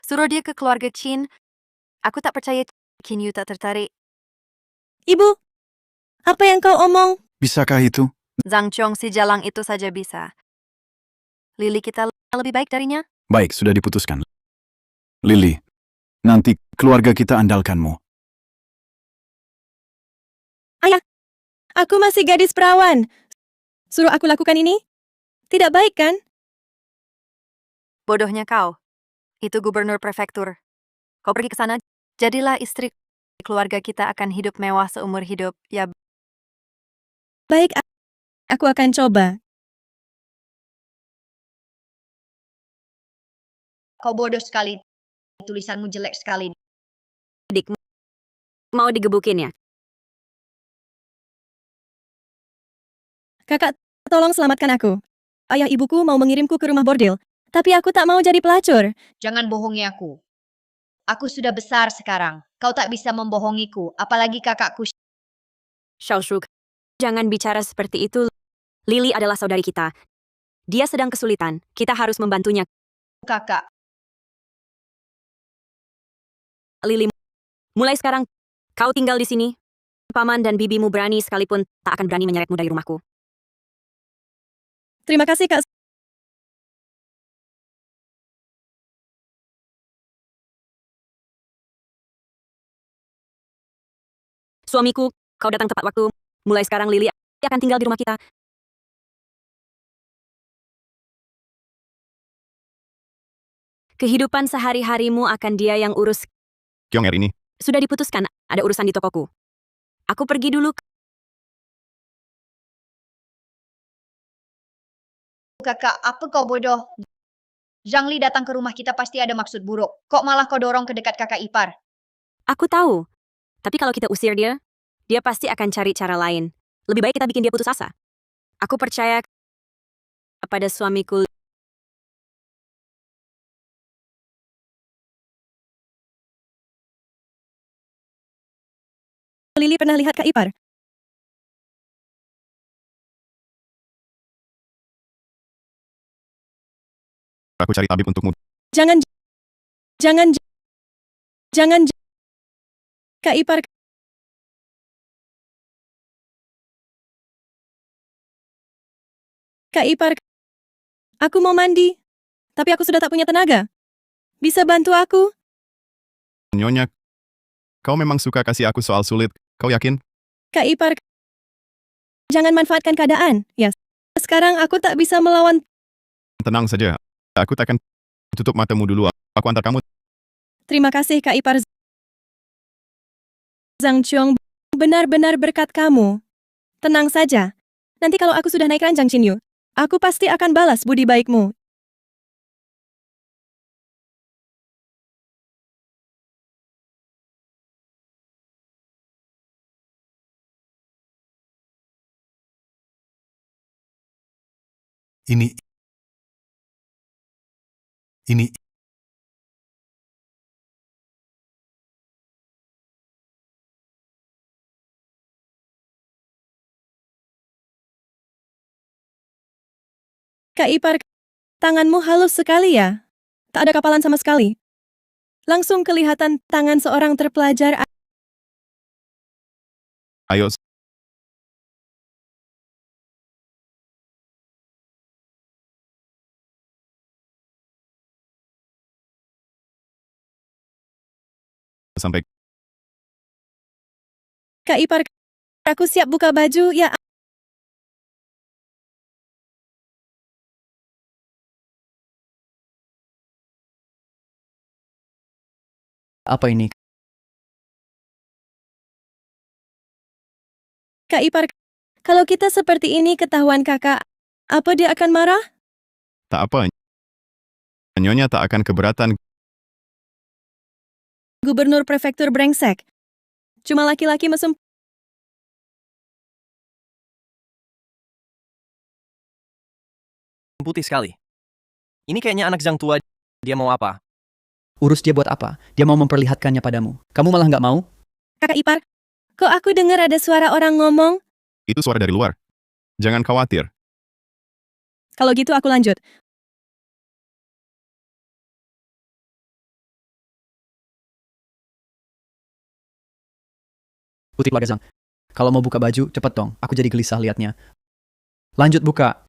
Suruh dia ke keluarga Chin. Aku tak percaya Chin Yu tak tertarik. Ibu, apa yang kau omong? Bisakah itu? Zhang Qiong si Jalang itu saja bisa. Lili kita lebih baik darinya? Baik, sudah diputuskan. Lily, nanti keluarga kita andalkanmu. Ayah, aku masih gadis perawan. Suruh aku lakukan ini? Tidak baik kan? Bodohnya kau. Itu gubernur prefektur. Kau pergi ke sana, jadilah istri. Keluarga kita akan hidup mewah seumur hidup, ya. Baik, aku akan coba. Kau bodoh sekali. Tulisanmu jelek sekali. Dik, mau digebukin ya? Kakak, tolong selamatkan aku. Ayah ibuku mau mengirimku ke rumah bordil, tapi aku tak mau jadi pelacur. Jangan bohongi aku. Aku sudah besar sekarang. Kau tak bisa membohongiku, apalagi kakakku. Xiaoshu, jangan bicara seperti itu. Lily adalah saudari kita. Dia sedang kesulitan. Kita harus membantunya. Kakak, Lily, mulai sekarang, kau tinggal di sini. Paman dan bibimu berani sekalipun tak akan berani menyeretmu dari rumahku. Terima kasih, Kak. Suamiku, kau datang tepat waktu. Mulai sekarang Lily akan tinggal di rumah kita. Kehidupan sehari-harimu akan dia yang urus. Kyong Er ini. Sudah diputuskan, ada urusan di tokoku. Aku pergi dulu. Kakak, apa kau bodoh? Zhang Li datang ke rumah kita pasti ada maksud buruk. Kok malah kau dorong ke dekat kakak ipar? Aku tahu. Tapi kalau kita usir dia, dia pasti akan cari cara lain. Lebih baik kita bikin dia putus asa. Aku percaya pada suamiku. Lili pernah lihat Kak Ipar. Aku cari tabib untukmu. Jangan. Kak Ipar. Kak Ipar. Aku mau mandi. Tapi aku sudah tak punya tenaga. Bisa bantu aku? Nyonya, kau memang suka kasih aku soal sulit. Kau yakin? Kak Ipar. Jangan manfaatkan keadaan. Ya. Sekarang aku tak bisa melawan. Tenang saja. Aku takkan tutup matamu dulu. Aku antar kamu. Terima kasih Kak Ipar. Zhang Qiong, benar-benar berkat kamu. Tenang saja. Nanti kalau aku sudah naik ranjang Qin Yu, aku pasti akan balas budi baikmu. Ini Kak Ipar, tanganmu halus sekali ya. Tak ada kapalan sama sekali. Langsung kelihatan tangan seorang terpelajar. Ayo. Sampai. Kak Ipar, aku siap buka baju ya. Apa ini? Kak Ipar, kalau kita seperti ini ketahuan kakak, apa dia akan marah? Tak apa. Nyonya tak akan keberatan. Gubernur prefektur brengsek. Cuma laki-laki mesum. Putih sekali. Ini kayaknya anak Zhang tua. Dia mau apa? Urus dia buat apa? Dia mau memperlihatkannya padamu. Kamu malah nggak mau? Kakak Ipar, kok aku dengar ada suara orang ngomong? Itu suara dari luar. Jangan khawatir. Kalau gitu aku lanjut. Putih keluarga Zhang. Kalau mau buka baju, cepet dong. Aku jadi gelisah liatnya. Lanjut buka.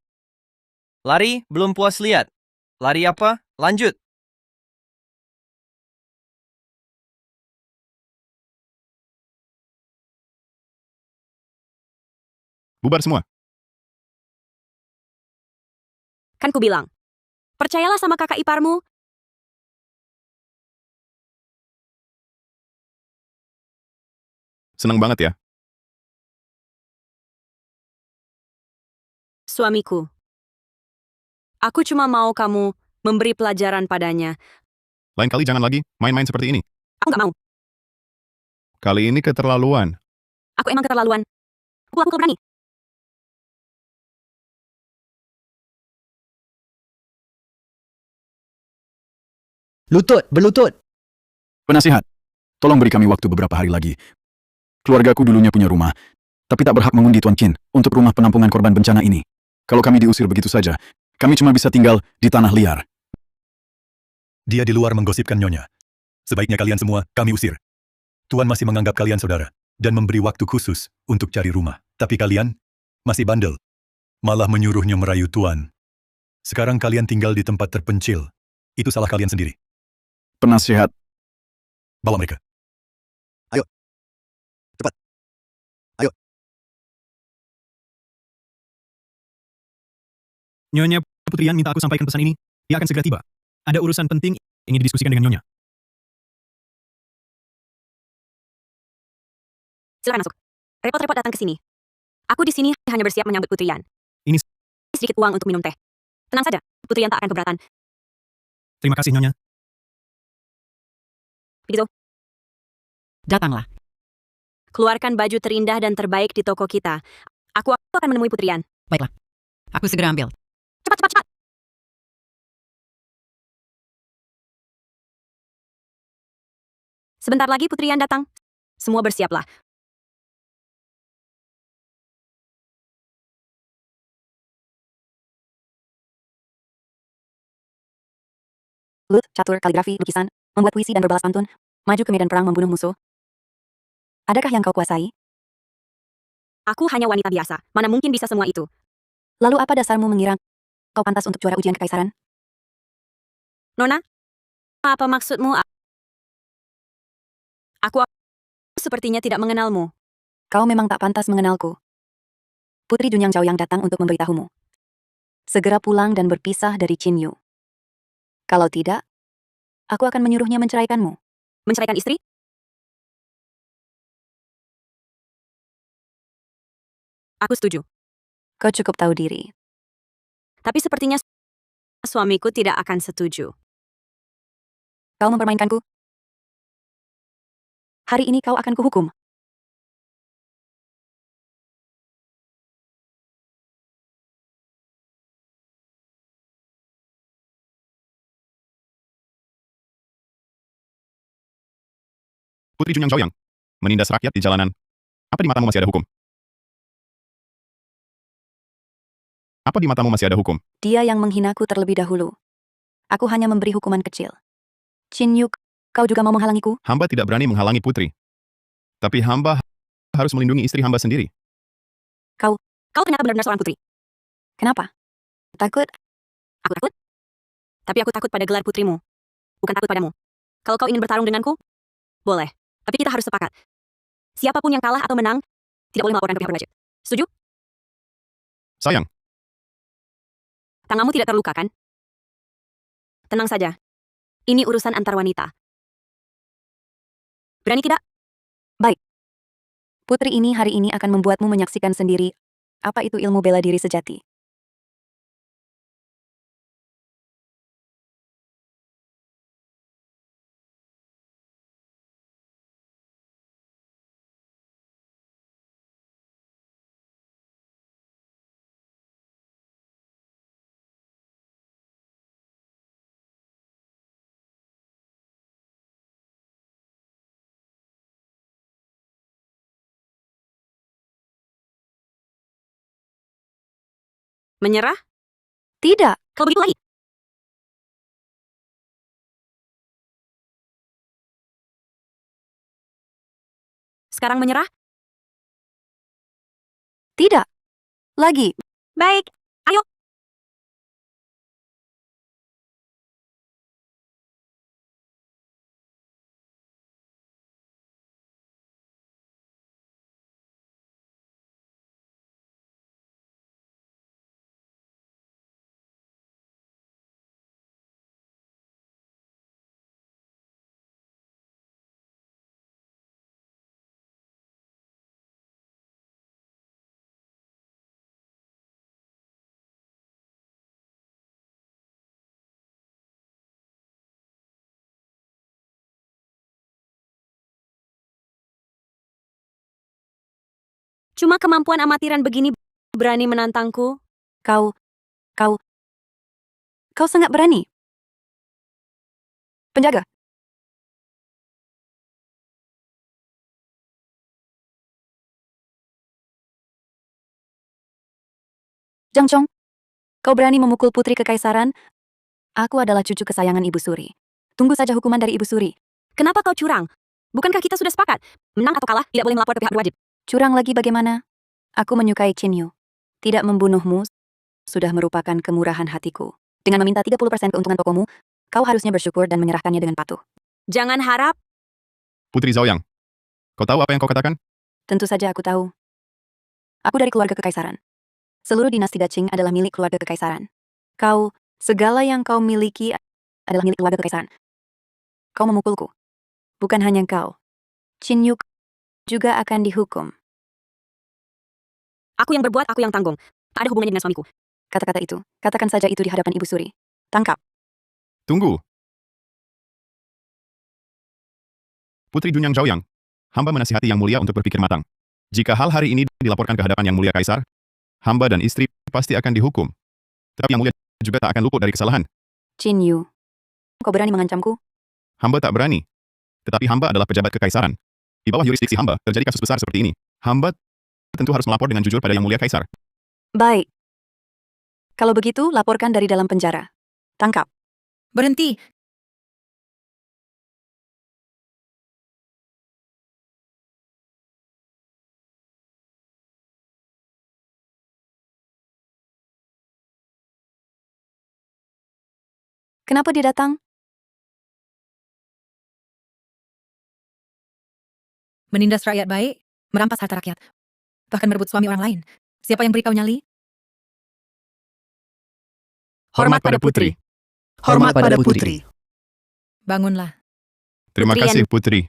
Lari, belum puas lihat. Lari apa? Lanjut. Bubar semua. Kan ku bilang, percayalah sama kakak iparmu. Senang banget ya. Suamiku. Aku cuma mau kamu memberi pelajaran padanya. Lain kali jangan lagi main-main seperti ini. Aku nggak mau. Kali ini keterlaluan. Aku emang keterlaluan. Aku berani. Lutut, berlutut. Penasihat, tolong beri kami waktu beberapa hari lagi. Keluargaku dulunya punya rumah, tapi tak berhak mengundi Tuan Qin untuk rumah penampungan korban bencana ini. Kalau kami diusir begitu saja, kami cuma bisa tinggal di tanah liar. dia di luar menggosipkan Nyonya. Sebaiknya kalian semua kami usir. Tuan masih menganggap kalian saudara dan memberi waktu khusus untuk cari rumah. Tapi kalian masih bandel. Malah menyuruhnya merayu Tuan. Sekarang kalian tinggal di tempat terpencil. Itu salah kalian sendiri. Penasihat, Bawa mereka. Ayo. Cepat. Ayo. Nyonya Putrian minta aku sampaikan pesan ini. Ia akan segera tiba. Ada urusan penting ingin didiskusikan dengan Nyonya. Silakan masuk. Repot-repot datang ke sini. Aku di sini hanya bersiap menyambut Putrian. Ini sedikit uang untuk minum teh. Tenang saja, Putri Yan tak akan keberatan. Terima kasih, Nyonya. Begitu, Datanglah. keluarkan baju terindah dan terbaik di toko kita. Aku akan menemui Putri Yan. Baiklah. Aku segera ambil. Cepat, cepat, cepat. Sebentar lagi Putri Yan datang. Semua bersiaplah. Lut, catur, kaligrafi, lukisan, membuat puisi dan berbalas pantun, maju ke medan perang membunuh musuh. Adakah yang kau kuasai? Aku hanya wanita biasa. Mana mungkin bisa semua itu? Lalu apa dasarmu mengira kau pantas untuk juara ujian kekaisaran? Nona, apa maksudmu? Aku sepertinya tidak mengenalmu. Kau memang tak pantas mengenalku. Putri Junyang Zhao yang datang untuk memberitahumu. Segera pulang dan berpisah dari Qin Yu. Kalau tidak, aku akan menyuruhnya menceraikanmu. Menceraikan istri? Aku setuju. Kau cukup tahu diri. Tapi sepertinya suamiku tidak akan setuju. Kau mempermainkanku. Hari ini kau akan kuhukum. Putri Junyang Zhaoyang, menindas rakyat di jalanan. Apa di matamu masih ada hukum? Apa di matamu masih ada hukum? Dia yang menghinaku terlebih dahulu. Aku hanya memberi hukuman kecil. Qin Yu, kau juga mau menghalangiku? Hamba tidak berani menghalangi putri. Tapi hamba harus melindungi istri hamba sendiri. Kau ternyata benar-benar seorang putri. Kenapa? Takut? Aku takut? Tapi aku takut pada gelar putrimu. Bukan takut padamu. Kalau kau ingin bertarung denganku, boleh. Tapi kita harus sepakat. Siapapun yang kalah atau menang, tidak boleh melaporkan ke pihak berwajib. Setuju? Sayang, Tanganmu tidak terluka, kan? Tenang saja. Ini urusan antar wanita. Berani tidak? Baik. Putri ini hari ini akan membuatmu menyaksikan sendiri apa itu ilmu bela diri sejati. Menyerah? Tidak. Kalau begitu lagi. Sekarang menyerah? Tidak. Lagi. Baik. Ayo. Cuma kemampuan amatiran begini berani menantangku? Kau sangat berani. Penjaga. Zhang Chong, kau berani memukul putri kekaisaran? Aku adalah cucu kesayangan Ibu Suri. Tunggu saja hukuman dari Ibu Suri. Kenapa kau curang? Bukankah kita sudah sepakat? Menang atau kalah tidak boleh melapor ke pihak berwajib. Curang lagi bagaimana? Aku menyukai Qin Yu. Tidak membunuhmu sudah merupakan kemurahan hatiku. Dengan meminta 30% keuntungan tokomu, kau harusnya bersyukur dan menyerahkannya dengan patuh. Jangan harap. Putri Zhaoyang, kau tahu apa yang kau katakan? Tentu saja aku tahu. Aku dari keluarga kekaisaran. Seluruh dinasti Daqing adalah milik keluarga kekaisaran. Segala yang kau miliki adalah milik keluarga kekaisaran. Kau memukulku. Bukan hanya kau. Qin Yu juga akan dihukum. Aku yang berbuat, aku yang tanggung. Tak ada hubungannya dengan suamiku. kata-kata itu. Katakan saja itu di hadapan Ibu Suri. Tangkap. Tunggu. Putri Dunyang Zhaoyang, hamba menasihati Yang Mulia untuk berpikir matang. Jika hal hari ini dilaporkan ke hadapan Yang Mulia Kaisar, hamba dan istri pasti akan dihukum. Tetapi Yang Mulia juga tak akan luput dari kesalahan. Qin Yu, kau berani mengancamku? Hamba tak berani. Tetapi hamba adalah pejabat kekaisaran. Di bawah yurisdiksi hamba terjadi kasus besar seperti ini. Hamba tentu harus melapor dengan jujur pada Yang Mulia Kaisar. Baik. Kalau begitu, laporkan dari dalam penjara. Tangkap. Berhenti. Kenapa dia datang? Menindas rakyat baik, merampas harta rakyat, bahkan merebut suami orang lain. Siapa yang beri kau nyali? Hormat pada putri. Hormat pada putri. Bangunlah. Terima Putri kasih, Putri.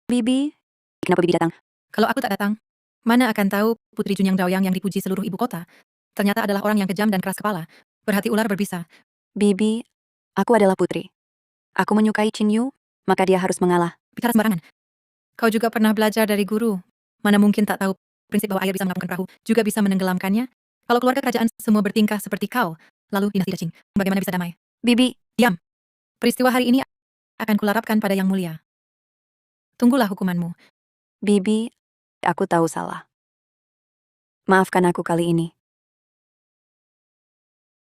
Bibi, kenapa Bibi datang? Kalau aku tak datang, mana akan tahu Putri Dunyang Zhaoyang yang dipuji seluruh ibu kota ternyata adalah orang yang kejam dan keras kepala, berhati ular berbisa. Bibi, aku adalah putri. Aku menyukai Qin Yu, maka dia harus mengalah. Bicara sembarangan. Kau juga pernah belajar dari guru. Mana mungkin tak tahu prinsip bahwa air bisa mengapungkan perahu, juga bisa menenggelamkannya? Kalau keluarga kerajaan semua bertingkah seperti kau, lalu dinasti Daqing, bagaimana bisa damai? Bibi, diam. Peristiwa hari ini akan kularapkan pada Yang Mulia. Tunggulah hukumanmu. Bibi, aku tahu salah. Maafkan aku kali ini.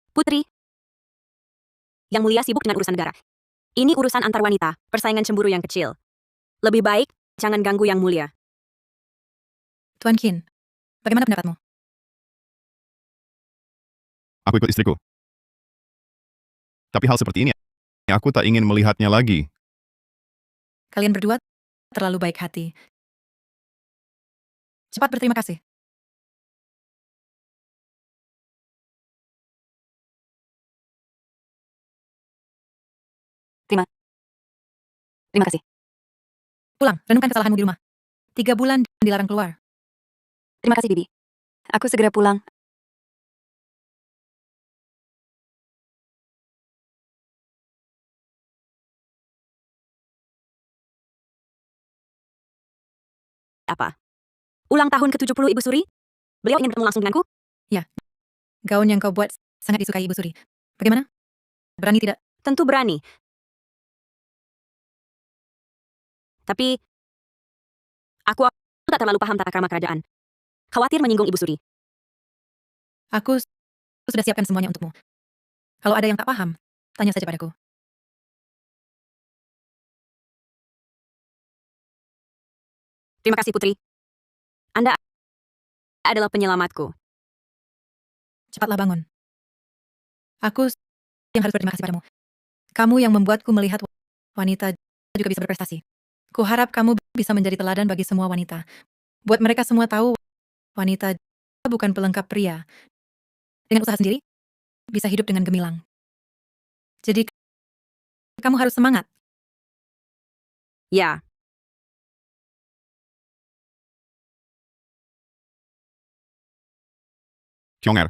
Putri. Yang Mulia sibuk dengan urusan negara. Ini urusan antar wanita, persaingan cemburu yang kecil. Lebih baik, jangan ganggu Yang Mulia. Tuan Qin, bagaimana pendapatmu? Aku ikut istriku. Tapi hal seperti ini, aku tak ingin melihatnya lagi. Kalian berdua terlalu baik hati. Cepat berterima kasih. Terima kasih. Pulang, renungkan kesalahanmu di rumah. 3 bulan dilarang keluar. Terima kasih, Bibi. Aku segera pulang. Apa? Ulang tahun ke-70 Ibu Suri? Beliau ingin bertemu langsung denganku? Ya. Gaun yang kau buat sangat disukai Ibu Suri. Bagaimana? Berani tidak? Tentu berani. Tapi, aku tak terlalu paham tata krama kerajaan. Khawatir menyinggung Ibu Suri. Aku sudah siapkan semuanya untukmu. Kalau ada yang tak paham, tanya saja padaku. Terima kasih, Putri. Anda adalah penyelamatku. Cepatlah bangun. Aku yang harus berterima kasih padamu. Kamu yang membuatku melihat wanita juga bisa berprestasi. Kuharap kamu bisa menjadi teladan bagi semua wanita. Buat mereka semua tahu, wanita bukan pelengkap pria. Dengan usaha sendiri, bisa hidup dengan gemilang. Jadi, kamu harus semangat. Ya. Qionger.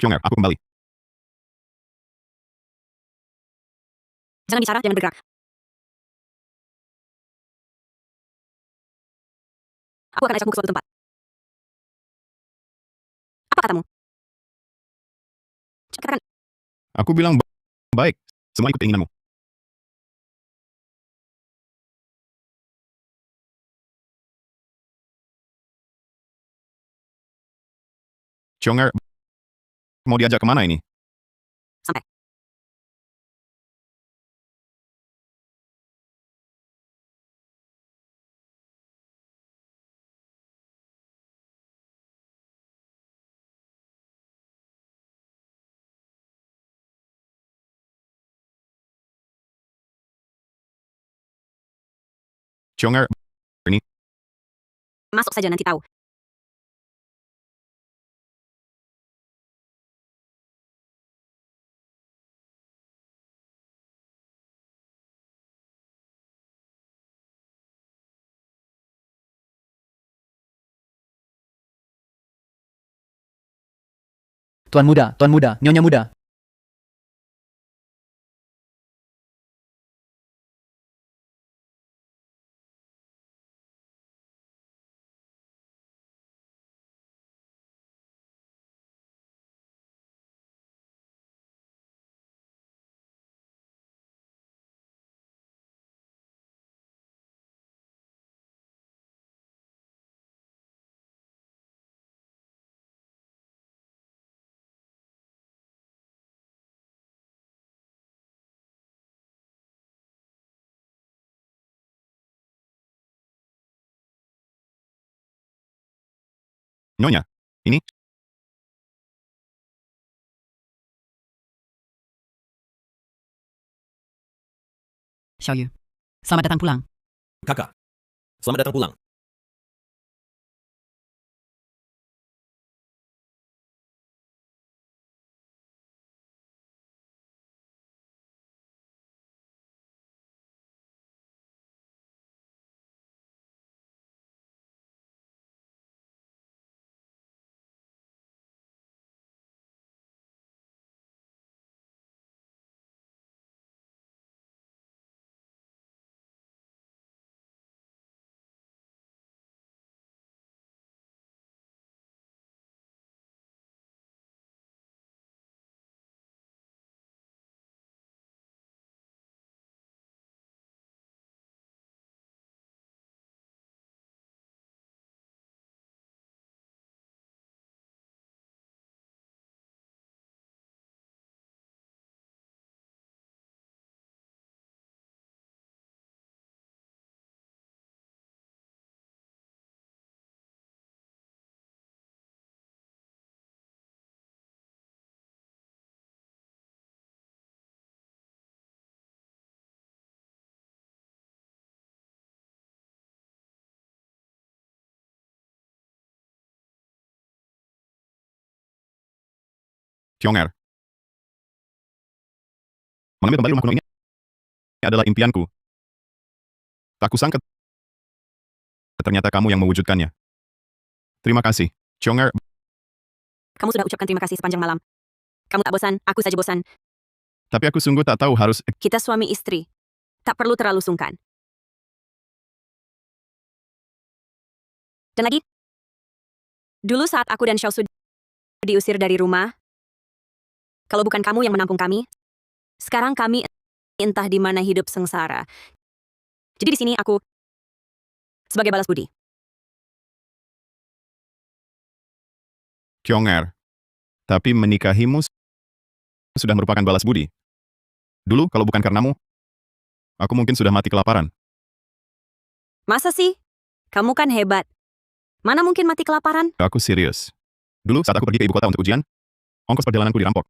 Qionger, aku kembali. Jangan bicara, jangan bergerak. Aku akan ajakmu ke suatu tempat. Apa katamu? Katakan. Aku bilang baik, semua ikut keinginanmu. Qionger, mau diajak kemana ini? Sampai. Qionger, ini. Masuk saja nanti tahu. Tuan muda, nyonya muda. Nyonya, ini Xiaoyu, selamat datang pulang. Kakak, selamat datang pulang. Kyong-er. Mengambil kembali rumah kuno ini adalah impianku. Tak kusangka ternyata kamu yang mewujudkannya. Terima kasih, Kyong-er. Kamu sudah ucapkan terima kasih sepanjang malam. Kamu tak bosan, aku saja bosan. Tapi aku sungguh tak tahu harus... Kita suami istri. Tak perlu terlalu sungkan. Dan lagi, dulu saat aku dan Xiaosu diusir dari rumah, kalau bukan kamu yang menampung kami, sekarang kami entah di mana hidup sengsara. Jadi di sini aku sebagai balas budi. Kyong-er. Tapi menikahimu sudah merupakan balas budi. Dulu, kalau bukan karenamu, aku mungkin sudah mati kelaparan. Masa sih? Kamu kan hebat. Mana mungkin mati kelaparan? Aku serius. Dulu saat aku pergi ke ibu kota untuk ujian, ongkos perjalananku dirampok.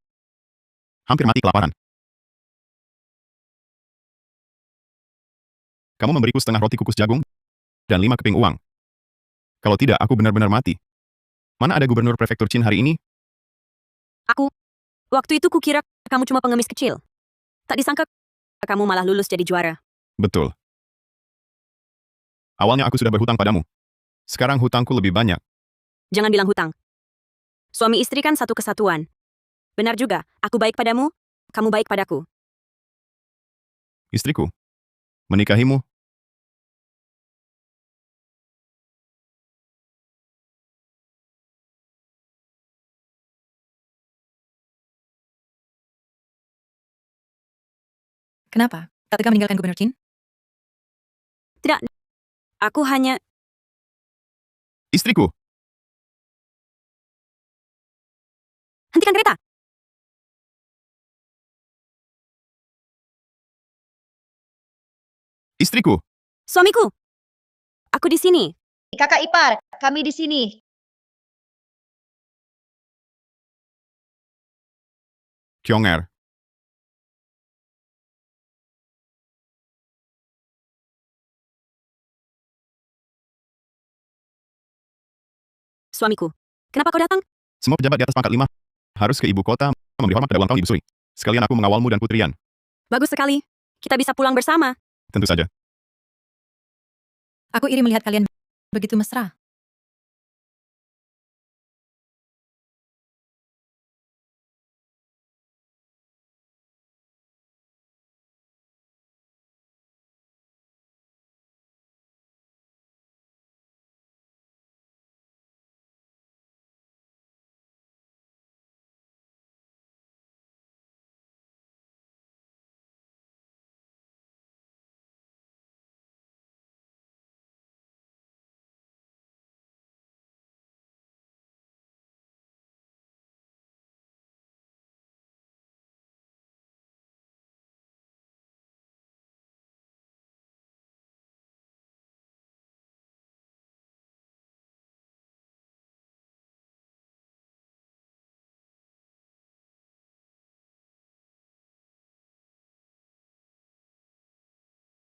Hampir mati kelaparan. Kamu memberiku setengah roti kukus jagung dan 5 keping uang. Kalau tidak, aku benar-benar mati. Mana ada gubernur prefektur Qin hari ini? Waktu itu kukira kamu cuma pengemis kecil. Tak disangka kamu malah lulus jadi juara. Betul. Awalnya aku sudah berhutang padamu. Sekarang hutangku lebih banyak. Jangan bilang hutang. Suami istri kan satu kesatuan. Benar juga, aku baik padamu, kamu baik padaku. Istriku. Menikahimu. Kenapa? Tak tega meninggalkan Gubernur Qin? Tidak, aku hanya... Istriku. Hentikan kereta! Istriku. Suamiku! Aku di sini. Kakak ipar, kami di sini. Kyong-er. Suamiku, kenapa kau datang? Semua pejabat di atas pangkat 5 harus ke ibu kota memberi hormat pada ulang tahun Ibu Suri. Sekalian aku mengawalmu dan Putrian. Bagus sekali. Kita bisa pulang bersama. Tentu saja. Aku iri melihat kalian begitu mesra.